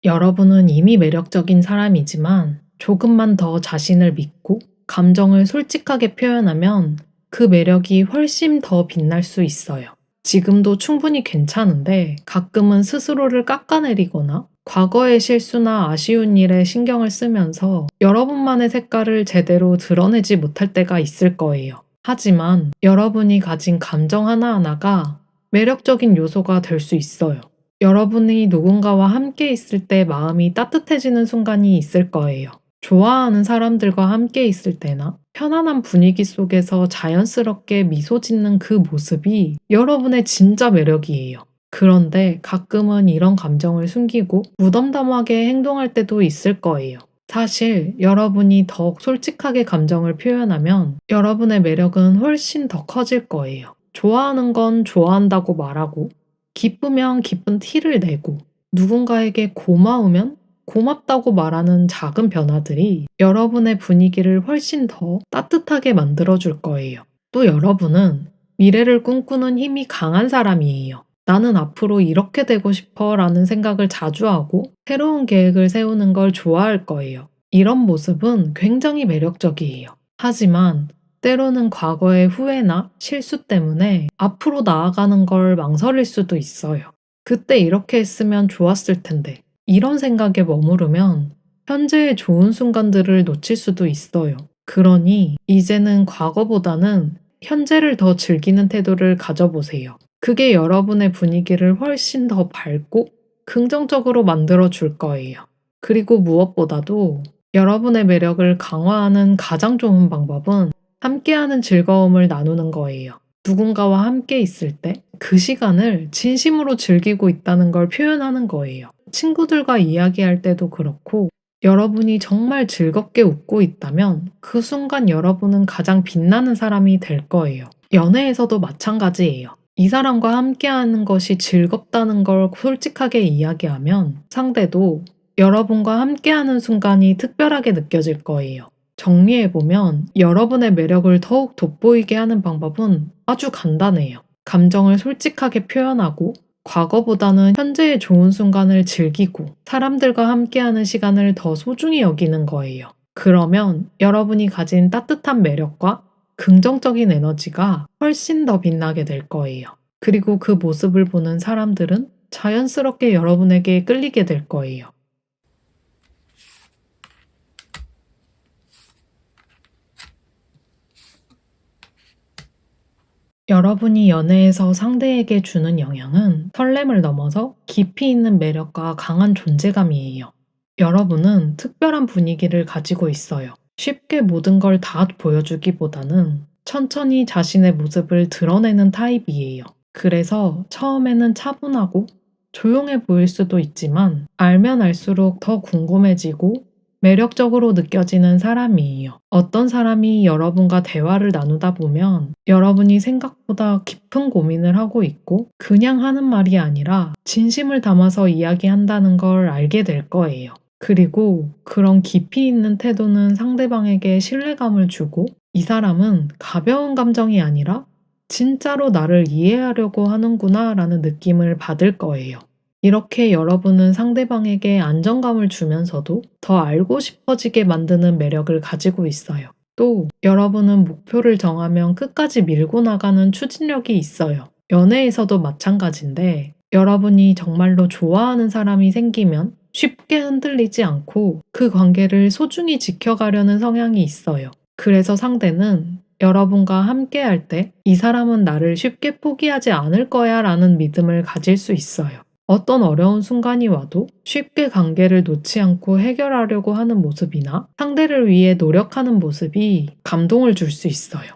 여러분은 이미 매력적인 사람이지만 조금만 더 자신을 믿고 감정을 솔직하게 표현하면 그 매력이 훨씬 더 빛날 수 있어요. 지금도 충분히 괜찮은데 가끔은 스스로를 깎아내리거나 과거의 실수나 아쉬운 일에 신경을 쓰면서 여러분만의 색깔을 제대로 드러내지 못할 때가 있을 거예요. 하지만 여러분이 가진 감정 하나하나가 매력적인 요소가 될 수 있어요. 여러분이 누군가와 함께 있을 때 마음이 따뜻해지는 순간이 있을 거예요. 좋아하는 사람들과 함께 있을 때나 편안한 분위기 속에서 자연스럽게 미소 짓는 그 모습이 여러분의 진짜 매력이에요. 그런데 가끔은 이런 감정을 숨기고 무덤덤하게 행동할 때도 있을 거예요. 사실 여러분이 더욱 솔직하게 감정을 표현하면 여러분의 매력은 훨씬 더 커질 거예요. 좋아하는 건 좋아한다고 말하고 기쁘면 기쁜 티를 내고 누군가에게 고마우면 고맙다고 말하는 작은 변화들이 여러분의 분위기를 훨씬 더 따뜻하게 만들어줄 거예요. 또 여러분은 미래를 꿈꾸는 힘이 강한 사람이에요. 나는 앞으로 이렇게 되고 싶어 라는 생각을 자주 하고 새로운 계획을 세우는 걸 좋아할 거예요. 이런 모습은 굉장히 매력적이에요. 하지만 때로는 과거의 후회나 실수 때문에 앞으로 나아가는 걸 망설일 수도 있어요. 그때 이렇게 했으면 좋았을 텐데. 이런 생각에 머무르면 현재의 좋은 순간들을 놓칠 수도 있어요. 그러니 이제는 과거보다는 현재를 더 즐기는 태도를 가져보세요. 그게 여러분의 분위기를 훨씬 더 밝고 긍정적으로 만들어 줄 거예요. 그리고 무엇보다도 여러분의 매력을 강화하는 가장 좋은 방법은 함께하는 즐거움을 나누는 거예요. 누군가와 함께 있을 때 그 시간을 진심으로 즐기고 있다는 걸 표현하는 거예요. 친구들과 이야기할 때도 그렇고, 여러분이 정말 즐겁게 웃고 있다면 그 순간 여러분은 가장 빛나는 사람이 될 거예요. 연애에서도 마찬가지예요. 이 사람과 함께하는 것이 즐겁다는 걸 솔직하게 이야기하면 상대도 여러분과 함께하는 순간이 특별하게 느껴질 거예요. 정리해보면 여러분의 매력을 더욱 돋보이게 하는 방법은 아주 간단해요. 감정을 솔직하게 표현하고, 과거보다는 현재의 좋은 순간을 즐기고, 사람들과 함께하는 시간을 더 소중히 여기는 거예요. 그러면 여러분이 가진 따뜻한 매력과 긍정적인 에너지가 훨씬 더 빛나게 될 거예요. 그리고 그 모습을 보는 사람들은 자연스럽게 여러분에게 끌리게 될 거예요. 여러분이 연애에서 상대에게 주는 영향은 설렘을 넘어서 깊이 있는 매력과 강한 존재감이에요. 여러분은 특별한 분위기를 가지고 있어요. 쉽게 모든 걸 다 보여주기보다는 천천히 자신의 모습을 드러내는 타입이에요. 그래서 처음에는 차분하고 조용해 보일 수도 있지만, 알면 알수록 더 궁금해지고 매력적으로 느껴지는 사람이에요. 어떤 사람이 여러분과 대화를 나누다 보면 여러분이 생각보다 깊은 고민을 하고 있고, 그냥 하는 말이 아니라 진심을 담아서 이야기한다는 걸 알게 될 거예요. 그리고 그런 깊이 있는 태도는 상대방에게 신뢰감을 주고, 이 사람은 가벼운 감정이 아니라 진짜로 나를 이해하려고 하는구나 라는 느낌을 받을 거예요. 이렇게 여러분은 상대방에게 안정감을 주면서도 더 알고 싶어지게 만드는 매력을 가지고 있어요. 또 여러분은 목표를 정하면 끝까지 밀고 나가는 추진력이 있어요. 연애에서도 마찬가지인데, 여러분이 정말로 좋아하는 사람이 생기면 쉽게 흔들리지 않고 그 관계를 소중히 지켜가려는 성향이 있어요. 그래서 상대는 여러분과 함께 할 때 이 사람은 나를 쉽게 포기하지 않을 거야 라는 믿음을 가질 수 있어요. 어떤 어려운 순간이 와도 쉽게 관계를 놓지 않고 해결하려고 하는 모습이나 상대를 위해 노력하는 모습이 감동을 줄 수 있어요.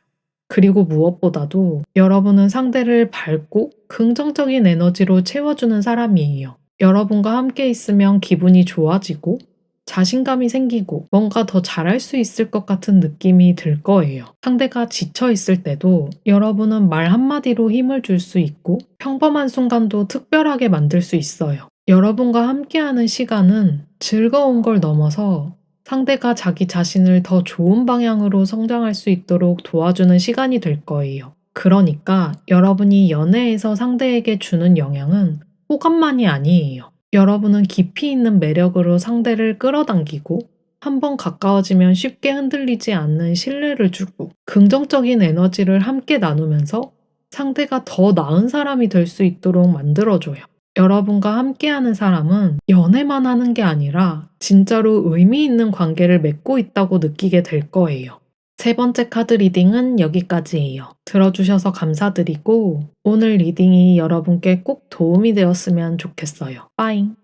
그리고 무엇보다도 여러분은 상대를 밝고 긍정적인 에너지로 채워주는 사람이에요. 여러분과 함께 있으면 기분이 좋아지고 자신감이 생기고 뭔가 더 잘할 수 있을 것 같은 느낌이 들 거예요. 상대가 지쳐 있을 때도 여러분은 말 한마디로 힘을 줄 수 있고, 평범한 순간도 특별하게 만들 수 있어요. 여러분과 함께하는 시간은 즐거운 걸 넘어서 상대가 자기 자신을 더 좋은 방향으로 성장할 수 있도록 도와주는 시간이 될 거예요. 그러니까 여러분이 연애에서 상대에게 주는 영향은 호감만이 아니에요. 여러분은 깊이 있는 매력으로 상대를 끌어당기고, 한번 가까워지면 쉽게 흔들리지 않는 신뢰를 주고, 긍정적인 에너지를 함께 나누면서 상대가 더 나은 사람이 될 수 있도록 만들어줘요. 여러분과 함께하는 사람은 연애만 하는 게 아니라 진짜로 의미 있는 관계를 맺고 있다고 느끼게 될 거예요. 세 번째 카드 리딩은 여기까지예요. 들어주셔서 감사드리고, 오늘 리딩이 여러분께 꼭 도움이 되었으면 좋겠어요. 빠잉!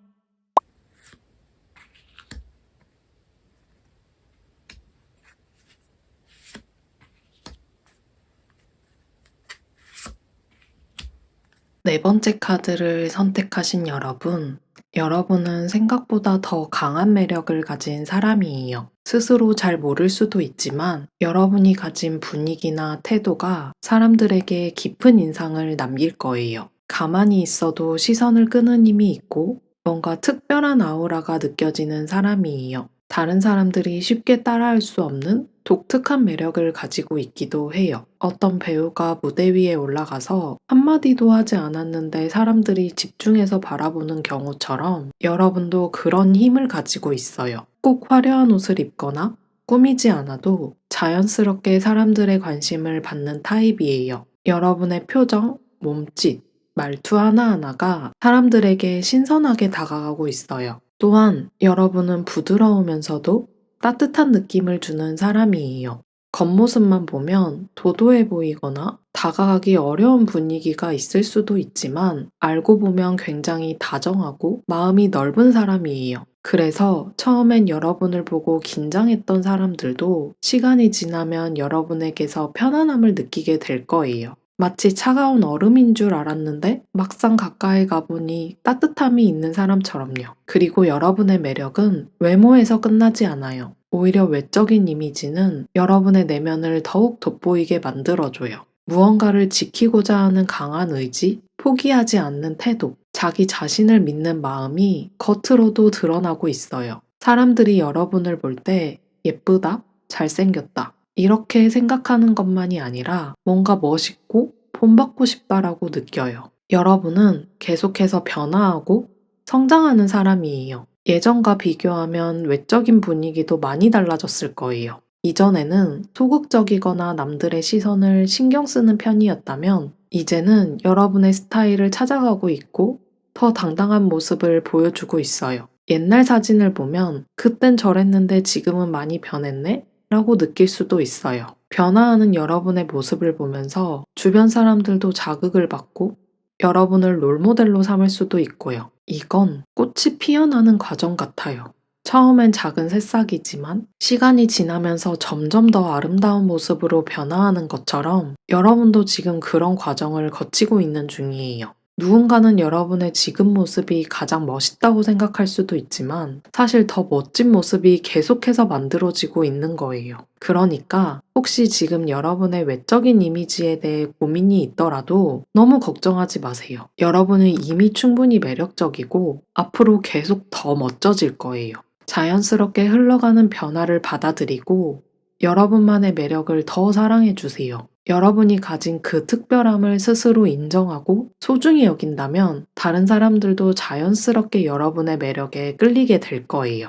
네 번째 카드를 선택하신 여러분, 여러분은 생각보다 더 강한 매력을 가진 사람이에요. 스스로 잘 모를 수도 있지만 여러분이 가진 분위기나 태도가 사람들에게 깊은 인상을 남길 거예요. 가만히 있어도 시선을 끄는 힘이 있고 뭔가 특별한 아우라가 느껴지는 사람이에요. 다른 사람들이 쉽게 따라할 수 없는 독특한 매력을 가지고 있기도 해요. 어떤 배우가 무대 위에 올라가서 한마디도 하지 않았는데 사람들이 집중해서 바라보는 경우처럼 여러분도 그런 힘을 가지고 있어요. 꼭 화려한 옷을 입거나 꾸미지 않아도 자연스럽게 사람들의 관심을 받는 타입이에요. 여러분의 표정, 몸짓, 말투 하나하나가 사람들에게 신선하게 다가가고 있어요. 또한 여러분은 부드러우면서도 따뜻한 느낌을 주는 사람이에요. 겉모습만 보면 도도해 보이거나 다가가기 어려운 분위기가 있을 수도 있지만, 알고 보면 굉장히 다정하고 마음이 넓은 사람이에요. 그래서 처음엔 여러분을 보고 긴장했던 사람들도 시간이 지나면 여러분에게서 편안함을 느끼게 될 거예요. 마치 차가운 얼음인 줄 알았는데 막상 가까이 가보니 따뜻함이 있는 사람처럼요. 그리고 여러분의 매력은 외모에서 끝나지 않아요. 오히려 외적인 이미지는 여러분의 내면을 더욱 돋보이게 만들어줘요. 무언가를 지키고자 하는 강한 의지, 포기하지 않는 태도, 자기 자신을 믿는 마음이 겉으로도 드러나고 있어요. 사람들이 여러분을 볼 때 예쁘다, 잘생겼다, 이렇게 생각하는 것만이 아니라 뭔가 멋있고 본받고 싶다라고 느껴요. 여러분은 계속해서 변화하고 성장하는 사람이에요. 예전과 비교하면 외적인 분위기도 많이 달라졌을 거예요. 이전에는 소극적이거나 남들의 시선을 신경 쓰는 편이었다면 이제는 여러분의 스타일을 찾아가고 있고 더 당당한 모습을 보여주고 있어요. 옛날 사진을 보면 그땐 저랬는데 지금은 많이 변했네? 라고 느낄 수도 있어요. 변화하는 여러분의 모습을 보면서 주변 사람들도 자극을 받고 여러분을 롤모델로 삼을 수도 있고요. 이건 꽃이 피어나는 과정 같아요. 처음엔 작은 새싹이지만 시간이 지나면서 점점 더 아름다운 모습으로 변화하는 것처럼 여러분도 지금 그런 과정을 거치고 있는 중이에요. 누군가는 여러분의 지금 모습이 가장 멋있다고 생각할 수도 있지만 사실 더 멋진 모습이 계속해서 만들어지고 있는 거예요. 그러니까 혹시 지금 여러분의 외적인 이미지에 대해 고민이 있더라도 너무 걱정하지 마세요. 여러분은 이미 충분히 매력적이고 앞으로 계속 더 멋져질 거예요. 자연스럽게 흘러가는 변화를 받아들이고 여러분만의 매력을 더 사랑해 주세요. 여러분이 가진 그 특별함을 스스로 인정하고 소중히 여긴다면 다른 사람들도 자연스럽게 여러분의 매력에 끌리게 될 거예요.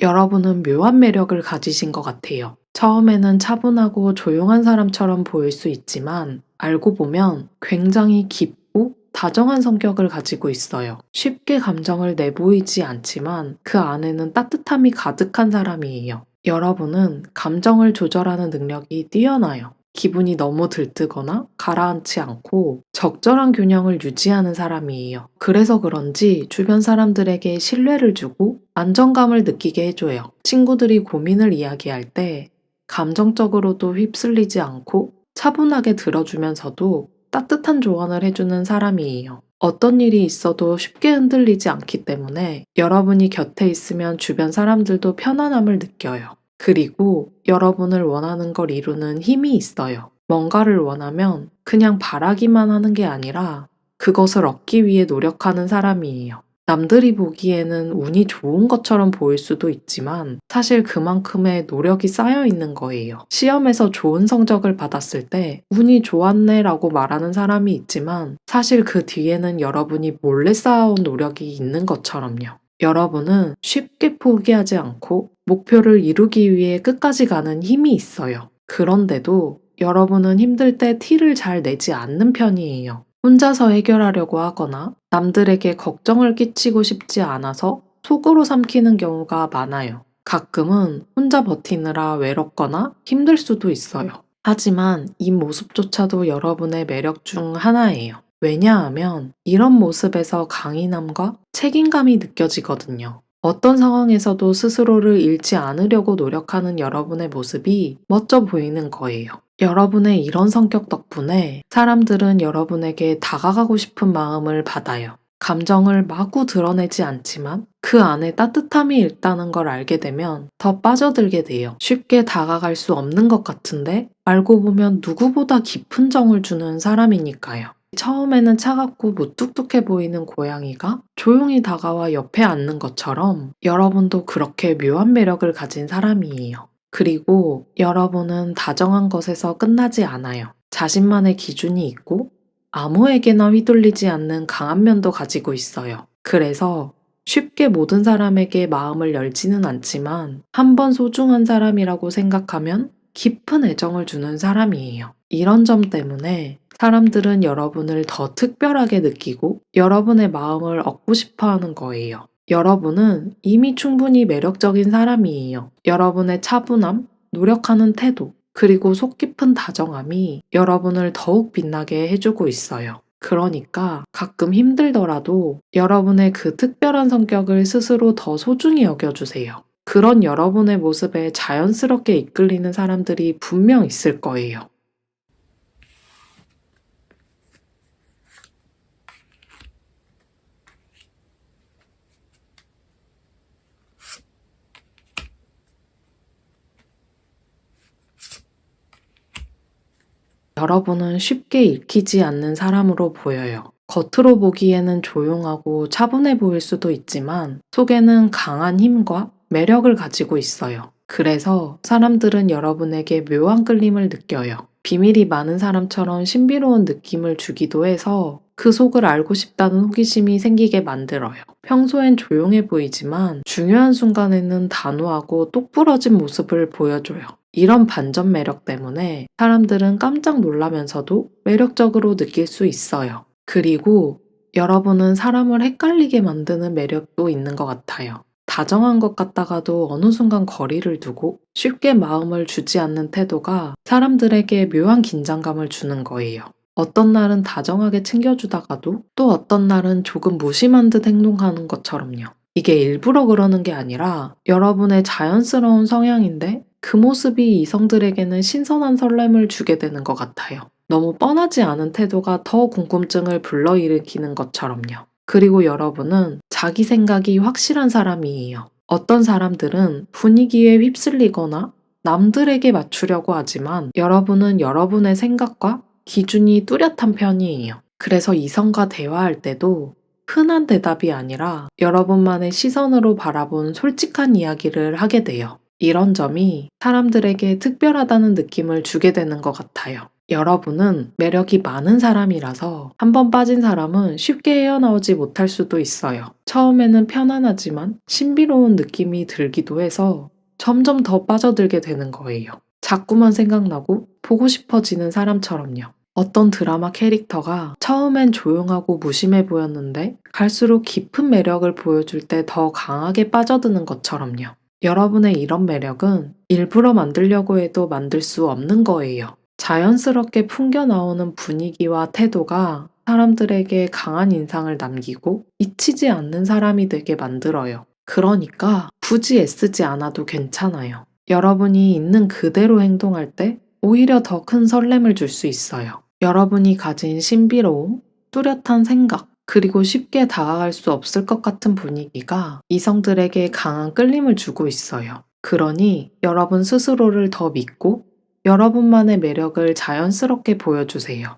여러분은 묘한 매력을 가지신 것 같아요. 처음에는 차분하고 조용한 사람처럼 보일 수 있지만 알고 보면 굉장히 깊고 다정한 성격을 가지고 있어요. 쉽게 감정을 내보이지 않지만 그 안에는 따뜻함이 가득한 사람이에요. 여러분은 감정을 조절하는 능력이 뛰어나요. 기분이 너무 들뜨거나 가라앉지 않고 적절한 균형을 유지하는 사람이에요. 그래서 그런지 주변 사람들에게 신뢰를 주고 안정감을 느끼게 해줘요. 친구들이 고민을 이야기할 때 감정적으로도 휩쓸리지 않고 차분하게 들어주면서도 따뜻한 조언을 해주는 사람이에요. 어떤 일이 있어도 쉽게 흔들리지 않기 때문에 여러분이 곁에 있으면 주변 사람들도 편안함을 느껴요. 그리고 여러분을 원하는 걸 이루는 힘이 있어요. 뭔가를 원하면 그냥 바라기만 하는 게 아니라 그것을 얻기 위해 노력하는 사람이에요. 남들이 보기에는 운이 좋은 것처럼 보일 수도 있지만 사실 그만큼의 노력이 쌓여 있는 거예요. 시험에서 좋은 성적을 받았을 때 운이 좋았네 라고 말하는 사람이 있지만 사실 그 뒤에는 여러분이 몰래 쌓아온 노력이 있는 것처럼요. 여러분은 쉽게 포기하지 않고 목표를 이루기 위해 끝까지 가는 힘이 있어요. 그런데도 여러분은 힘들 때 티를 잘 내지 않는 편이에요. 혼자서 해결하려고 하거나 남들에게 걱정을 끼치고 싶지 않아서 속으로 삼키는 경우가 많아요. 가끔은 혼자 버티느라 외롭거나 힘들 수도 있어요. 하지만 이 모습조차도 여러분의 매력 중 하나예요. 왜냐하면 이런 모습에서 강인함과 책임감이 느껴지거든요. 어떤 상황에서도 스스로를 잃지 않으려고 노력하는 여러분의 모습이 멋져 보이는 거예요. 여러분의 이런 성격 덕분에 사람들은 여러분에게 다가가고 싶은 마음을 받아요. 감정을 마구 드러내지 않지만 그 안에 따뜻함이 있다는 걸 알게 되면 더 빠져들게 돼요. 쉽게 다가갈 수 없는 것 같은데 알고 보면 누구보다 깊은 정을 주는 사람이니까요. 처음에는 차갑고 무뚝뚝해 보이는 고양이가 조용히 다가와 옆에 앉는 것처럼 여러분도 그렇게 묘한 매력을 가진 사람이에요. 그리고 여러분은 다정한 것에서 끝나지 않아요. 자신만의 기준이 있고 아무에게나 휘둘리지 않는 강한 면도 가지고 있어요. 그래서 쉽게 모든 사람에게 마음을 열지는 않지만 한 번 소중한 사람이라고 생각하면 깊은 애정을 주는 사람이에요. 이런 점 때문에 사람들은 여러분을 더 특별하게 느끼고 여러분의 마음을 얻고 싶어 하는 거예요. 여러분은 이미 충분히 매력적인 사람이에요. 여러분의 차분함, 노력하는 태도, 그리고 속 깊은 다정함이 여러분을 더욱 빛나게 해주고 있어요. 그러니까 가끔 힘들더라도 여러분의 그 특별한 성격을 스스로 더 소중히 여겨주세요. 그런 여러분의 모습에 자연스럽게 이끌리는 사람들이 분명 있을 거예요. 여러분은 쉽게 읽히지 않는 사람으로 보여요. 겉으로 보기에는 조용하고 차분해 보일 수도 있지만 속에는 강한 힘과 매력을 가지고 있어요. 그래서 사람들은 여러분에게 묘한 끌림을 느껴요. 비밀이 많은 사람처럼 신비로운 느낌을 주기도 해서 그 속을 알고 싶다는 호기심이 생기게 만들어요. 평소엔 조용해 보이지만 중요한 순간에는 단호하고 똑부러진 모습을 보여줘요. 이런 반전 매력 때문에 사람들은 깜짝 놀라면서도 매력적으로 느낄 수 있어요. 그리고 여러분은 사람을 헷갈리게 만드는 매력도 있는 것 같아요. 다정한 것 같다가도 어느 순간 거리를 두고 쉽게 마음을 주지 않는 태도가 사람들에게 묘한 긴장감을 주는 거예요. 어떤 날은 다정하게 챙겨주다가도 또 어떤 날은 조금 무심한 듯 행동하는 것처럼요. 이게 일부러 그러는 게 아니라 여러분의 자연스러운 성향인데 그 모습이 이성들에게는 신선한 설렘을 주게 되는 것 같아요. 너무 뻔하지 않은 태도가 더 궁금증을 불러일으키는 것처럼요. 그리고 여러분은 자기 생각이 확실한 사람이에요. 어떤 사람들은 분위기에 휩쓸리거나 남들에게 맞추려고 하지만 여러분은 여러분의 생각과 기준이 뚜렷한 편이에요. 그래서 이성과 대화할 때도 흔한 대답이 아니라 여러분만의 시선으로 바라본 솔직한 이야기를 하게 돼요. 이런 점이 사람들에게 특별하다는 느낌을 주게 되는 것 같아요. 여러분은 매력이 많은 사람이라서 한 번 빠진 사람은 쉽게 헤어나오지 못할 수도 있어요. 처음에는 편안하지만 신비로운 느낌이 들기도 해서 점점 더 빠져들게 되는 거예요. 자꾸만 생각나고 보고 싶어지는 사람처럼요. 어떤 드라마 캐릭터가 처음엔 조용하고 무심해 보였는데 갈수록 깊은 매력을 보여줄 때 더 강하게 빠져드는 것처럼요. 여러분의 이런 매력은 일부러 만들려고 해도 만들 수 없는 거예요. 자연스럽게 풍겨나오는 분위기와 태도가 사람들에게 강한 인상을 남기고 잊히지 않는 사람이 되게 만들어요. 그러니까 굳이 애쓰지 않아도 괜찮아요. 여러분이 있는 그대로 행동할 때 오히려 더 큰 설렘을 줄 수 있어요. 여러분이 가진 신비로움, 뚜렷한 생각, 그리고 쉽게 다가갈 수 없을 것 같은 분위기가 이성들에게 강한 끌림을 주고 있어요. 그러니 여러분 스스로를 더 믿고 여러분만의 매력을 자연스럽게 보여주세요.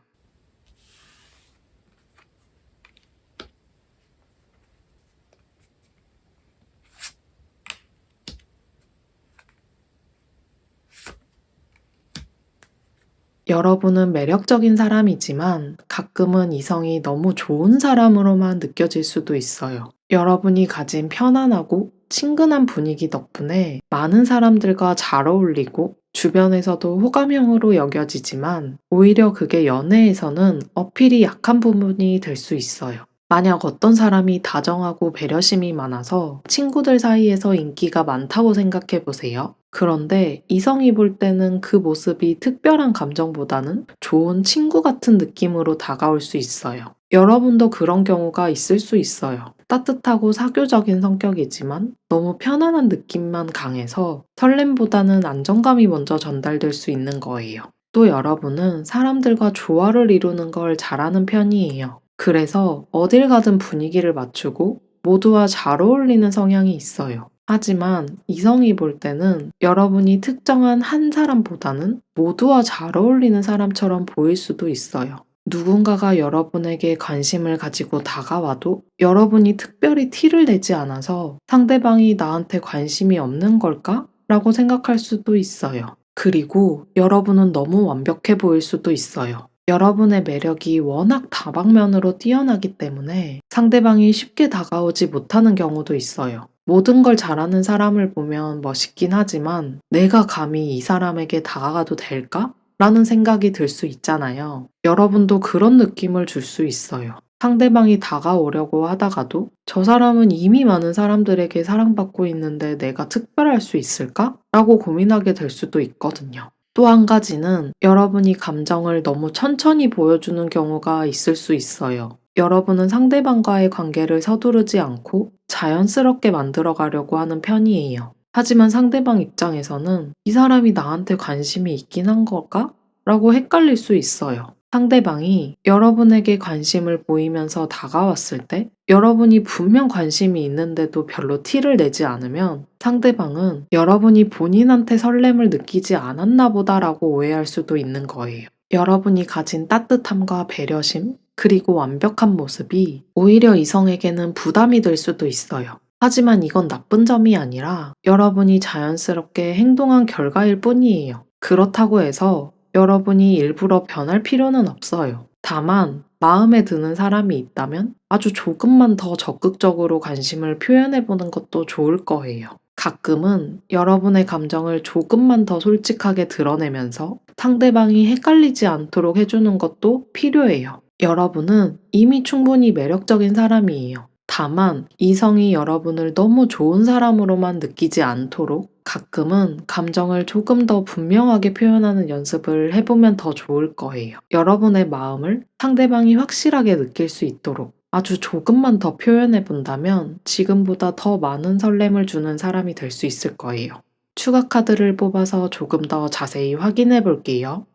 여러분은 매력적인 사람이지만 가끔은 이성이 너무 좋은 사람으로만 느껴질 수도 있어요. 여러분이 가진 편안하고 친근한 분위기 덕분에 많은 사람들과 잘 어울리고 주변에서도 호감형으로 여겨지지만 오히려 그게 연애에서는 어필이 약한 부분이 될 수 있어요. 만약 어떤 사람이 다정하고 배려심이 많아서 친구들 사이에서 인기가 많다고 생각해 보세요. 그런데 이성이 볼 때는 그 모습이 특별한 감정보다는 좋은 친구 같은 느낌으로 다가올 수 있어요. 여러분도 그런 경우가 있을 수 있어요. 따뜻하고 사교적인 성격이지만 너무 편안한 느낌만 강해서 설렘보다는 안정감이 먼저 전달될 수 있는 거예요. 또 여러분은 사람들과 조화를 이루는 걸 잘하는 편이에요. 그래서 어딜 가든 분위기를 맞추고 모두와 잘 어울리는 성향이 있어요. 하지만 이성이 볼 때는 여러분이 특정한 한 사람보다는 모두와 잘 어울리는 사람처럼 보일 수도 있어요. 누군가가 여러분에게 관심을 가지고 다가와도 여러분이 특별히 티를 내지 않아서 상대방이 나한테 관심이 없는 걸까? 라고 생각할 수도 있어요. 그리고 여러분은 너무 완벽해 보일 수도 있어요. 여러분의 매력이 워낙 다방면으로 뛰어나기 때문에 상대방이 쉽게 다가오지 못하는 경우도 있어요. 모든 걸 잘하는 사람을 보면 멋있긴 하지만 내가 감히 이 사람에게 다가가도 될까? 라는 생각이 들 수 있잖아요. 여러분도 그런 느낌을 줄 수 있어요. 상대방이 다가오려고 하다가도 저 사람은 이미 많은 사람들에게 사랑받고 있는데 내가 특별할 수 있을까? 라고 고민하게 될 수도 있거든요. 또 한 가지는 여러분이 감정을 너무 천천히 보여주는 경우가 있을 수 있어요. 여러분은 상대방과의 관계를 서두르지 않고 자연스럽게 만들어 가려고 하는 편이에요. 하지만 상대방 입장에서는 이 사람이 나한테 관심이 있긴 한 걸까? 라고 헷갈릴 수 있어요. 상대방이 여러분에게 관심을 보이면서 다가왔을 때 여러분이 분명 관심이 있는데도 별로 티를 내지 않으면 상대방은 여러분이 본인한테 설렘을 느끼지 않았나 보다라고 오해할 수도 있는 거예요. 여러분이 가진 따뜻함과 배려심, 그리고 완벽한 모습이 오히려 이성에게는 부담이 될 수도 있어요. 하지만 이건 나쁜 점이 아니라 여러분이 자연스럽게 행동한 결과일 뿐이에요. 그렇다고 해서 여러분이 일부러 변할 필요는 없어요. 다만 마음에 드는 사람이 있다면 아주 조금만 더 적극적으로 관심을 표현해보는 것도 좋을 거예요. 가끔은 여러분의 감정을 조금만 더 솔직하게 드러내면서 상대방이 헷갈리지 않도록 해주는 것도 필요해요. 여러분은 이미 충분히 매력적인 사람이에요. 다만 이성이 여러분을 너무 좋은 사람으로만 느끼지 않도록 가끔은 감정을 조금 더 분명하게 표현하는 연습을 해보면 더 좋을 거예요. 여러분의 마음을 상대방이 확실하게 느낄 수 있도록 아주 조금만 더 표현해 본다면 지금보다 더 많은 설렘을 주는 사람이 될 수 있을 거예요. 추가 카드를 뽑아서 조금 더 자세히 확인해 볼게요.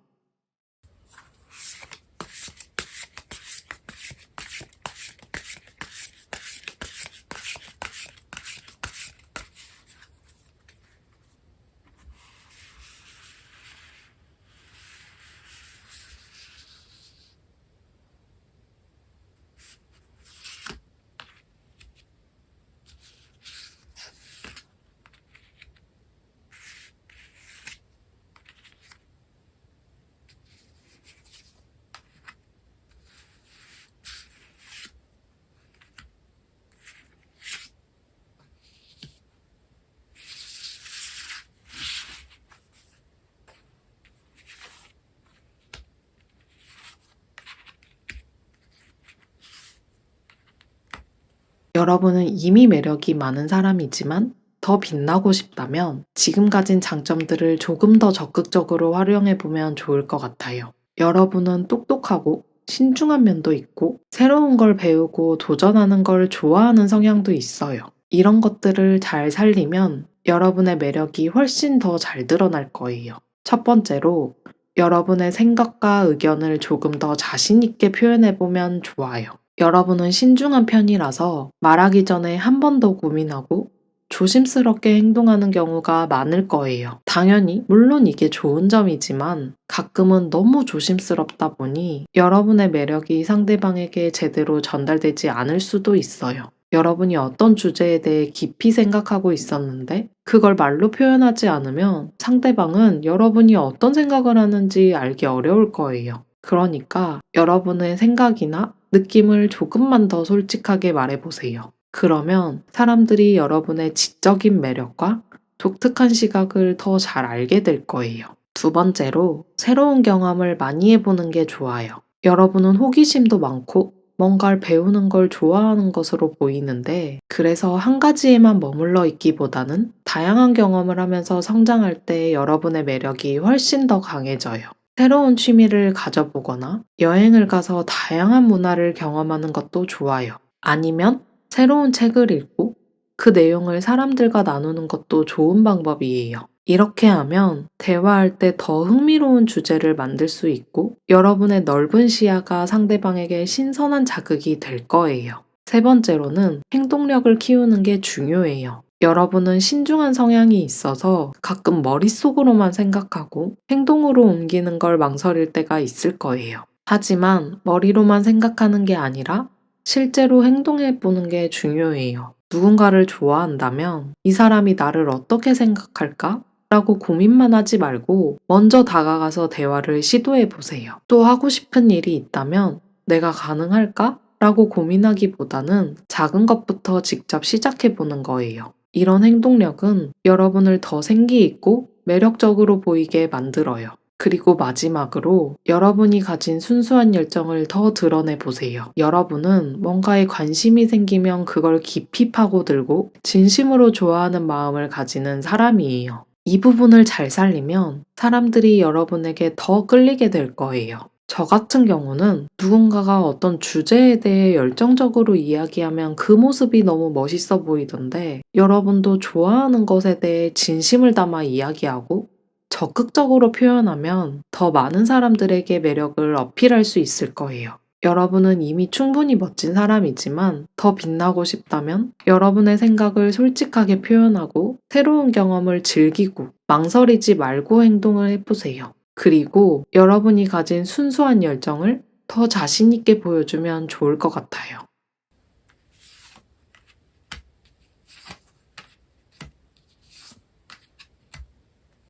여러분은 이미 매력이 많은 사람이지만 더 빛나고 싶다면 지금 가진 장점들을 조금 더 적극적으로 활용해 보면 좋을 것 같아요. 여러분은 똑똑하고 신중한 면도 있고 새로운 걸 배우고 도전하는 걸 좋아하는 성향도 있어요. 이런 것들을 잘 살리면 여러분의 매력이 훨씬 더 잘 드러날 거예요. 첫 번째로 여러분의 생각과 의견을 조금 더 자신 있게 표현해 보면 좋아요. 여러분은 신중한 편이라서 말하기 전에 한 번 더 고민하고 조심스럽게 행동하는 경우가 많을 거예요. 당연히, 물론 이게 좋은 점이지만 가끔은 너무 조심스럽다 보니 여러분의 매력이 상대방에게 제대로 전달되지 않을 수도 있어요. 여러분이 어떤 주제에 대해 깊이 생각하고 있었는데 그걸 말로 표현하지 않으면 상대방은 여러분이 어떤 생각을 하는지 알기 어려울 거예요. 그러니까 여러분의 생각이나 느낌을 조금만 더 솔직하게 말해보세요. 그러면 사람들이 여러분의 지적인 매력과 독특한 시각을 더 잘 알게 될 거예요. 두 번째로 새로운 경험을 많이 해보는 게 좋아요. 여러분은 호기심도 많고 뭔가를 배우는 걸 좋아하는 것으로 보이는데 그래서 한 가지에만 머물러 있기보다는 다양한 경험을 하면서 성장할 때 여러분의 매력이 훨씬 더 강해져요. 새로운 취미를 가져보거나 여행을 가서 다양한 문화를 경험하는 것도 좋아요. 아니면 새로운 책을 읽고 그 내용을 사람들과 나누는 것도 좋은 방법이에요. 이렇게 하면 대화할 때 더 흥미로운 주제를 만들 수 있고 여러분의 넓은 시야가 상대방에게 신선한 자극이 될 거예요. 세 번째로는 행동력을 키우는 게 중요해요. 여러분은 신중한 성향이 있어서 가끔 머릿속으로만 생각하고 행동으로 옮기는 걸 망설일 때가 있을 거예요. 하지만 머리로만 생각하는 게 아니라 실제로 행동해 보는 게 중요해요. 누군가를 좋아한다면 이 사람이 나를 어떻게 생각할까? 라고 고민만 하지 말고 먼저 다가가서 대화를 시도해 보세요. 또 하고 싶은 일이 있다면 내가 가능할까? 라고 고민하기보다는 작은 것부터 직접 시작해 보는 거예요. 이런 행동력은 여러분을 더 생기 있고 매력적으로 보이게 만들어요. 그리고 마지막으로 여러분이 가진 순수한 열정을 더 드러내 보세요. 여러분은 뭔가에 관심이 생기면 그걸 깊이 파고들고 진심으로 좋아하는 마음을 가지는 사람이에요. 이 부분을 잘 살리면 사람들이 여러분에게 더 끌리게 될 거예요. 저 같은 경우는 누군가가 어떤 주제에 대해 열정적으로 이야기하면 그 모습이 너무 멋있어 보이던데, 여러분도 좋아하는 것에 대해 진심을 담아 이야기하고 적극적으로 표현하면 더 많은 사람들에게 매력을 어필할 수 있을 거예요. 여러분은 이미 충분히 멋진 사람이지만 더 빛나고 싶다면 여러분의 생각을 솔직하게 표현하고 새로운 경험을 즐기고 망설이지 말고 행동을 해보세요. 그리고 여러분이 가진 순수한 열정을 더 자신있게 보여주면 좋을 것 같아요.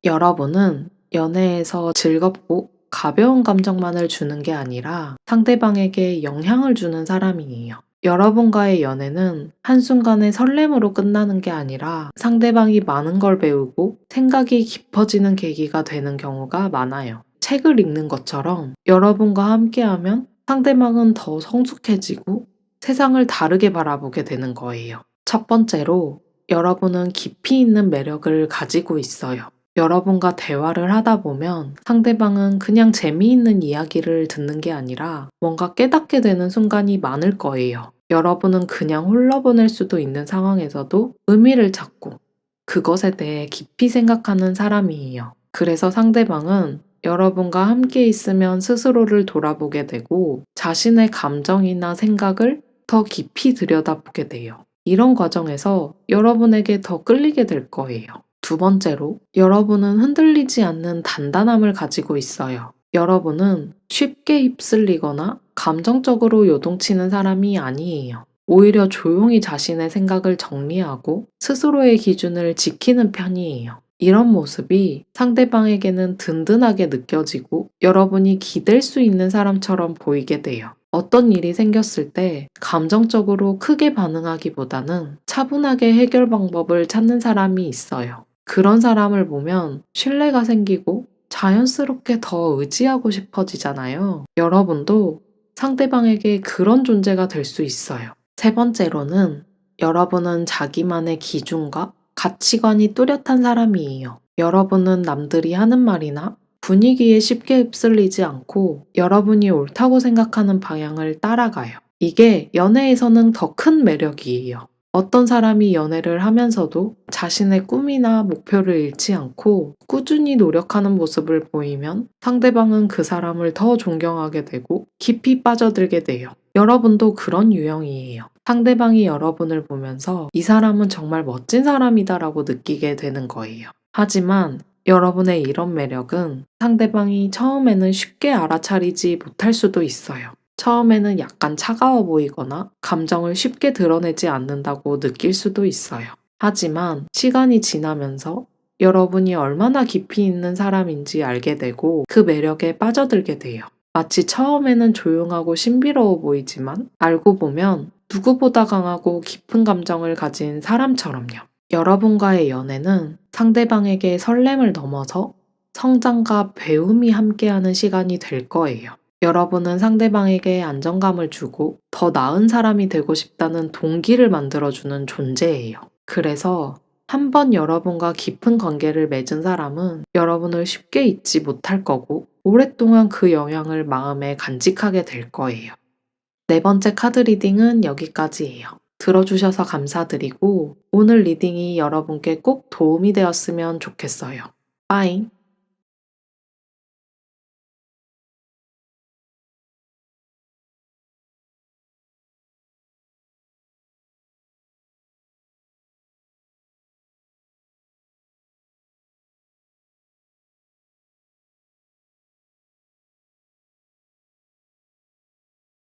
여러분은 연애에서 즐겁고 가벼운 감정만을 주는 게 아니라 상대방에게 영향을 주는 사람이에요. 여러분과의 연애는 한순간의 설렘으로 끝나는 게 아니라 상대방이 많은 걸 배우고 생각이 깊어지는 계기가 되는 경우가 많아요. 책을 읽는 것처럼 여러분과 함께하면 상대방은 더 성숙해지고 세상을 다르게 바라보게 되는 거예요. 첫 번째로, 여러분은 깊이 있는 매력을 가지고 있어요. 여러분과 대화를 하다 보면 상대방은 그냥 재미있는 이야기를 듣는 게 아니라 뭔가 깨닫게 되는 순간이 많을 거예요. 여러분은 그냥 흘러보낼 수도 있는 상황에서도 의미를 찾고 그것에 대해 깊이 생각하는 사람이에요. 그래서 상대방은 여러분과 함께 있으면 스스로를 돌아보게 되고 자신의 감정이나 생각을 더 깊이 들여다보게 돼요. 이런 과정에서 여러분에게 더 끌리게 될 거예요. 두 번째로, 여러분은 흔들리지 않는 단단함을 가지고 있어요. 여러분은 쉽게 휩쓸리거나 감정적으로 요동치는 사람이 아니에요. 오히려 조용히 자신의 생각을 정리하고 스스로의 기준을 지키는 편이에요. 이런 모습이 상대방에게는 든든하게 느껴지고 여러분이 기댈 수 있는 사람처럼 보이게 돼요. 어떤 일이 생겼을 때 감정적으로 크게 반응하기보다는 차분하게 해결 방법을 찾는 사람이 있어요. 그런 사람을 보면 신뢰가 생기고 자연스럽게 더 의지하고 싶어지잖아요. 여러분도 상대방에게 그런 존재가 될 수 있어요. 세 번째로는, 여러분은 자기만의 기준과 가치관이 뚜렷한 사람이에요. 여러분은 남들이 하는 말이나 분위기에 쉽게 휩쓸리지 않고 여러분이 옳다고 생각하는 방향을 따라가요. 이게 연애에서는 더 큰 매력이에요. 어떤 사람이 연애를 하면서도 자신의 꿈이나 목표를 잃지 않고 꾸준히 노력하는 모습을 보이면 상대방은 그 사람을 더 존경하게 되고 깊이 빠져들게 돼요. 여러분도 그런 유형이에요. 상대방이 여러분을 보면서 이 사람은 정말 멋진 사람이다라고 느끼게 되는 거예요. 하지만 여러분의 이런 매력은 상대방이 처음에는 쉽게 알아차리지 못할 수도 있어요. 처음에는 약간 차가워 보이거나 감정을 쉽게 드러내지 않는다고 느낄 수도 있어요. 하지만 시간이 지나면서 여러분이 얼마나 깊이 있는 사람인지 알게 되고 그 매력에 빠져들게 돼요. 마치 처음에는 조용하고 신비로워 보이지만 알고 보면 누구보다 강하고 깊은 감정을 가진 사람처럼요. 여러분과의 연애는 상대방에게 설렘을 넘어서 성장과 배움이 함께하는 시간이 될 거예요. 여러분은 상대방에게 안정감을 주고 더 나은 사람이 되고 싶다는 동기를 만들어주는 존재예요. 그래서 한번 여러분과 깊은 관계를 맺은 사람은 여러분을 쉽게 잊지 못할 거고 오랫동안 그 영향을 마음에 간직하게 될 거예요. 네 번째 카드 리딩은 여기까지예요. 들어주셔서 감사드리고 오늘 리딩이 여러분께 꼭 도움이 되었으면 좋겠어요. 빠잉!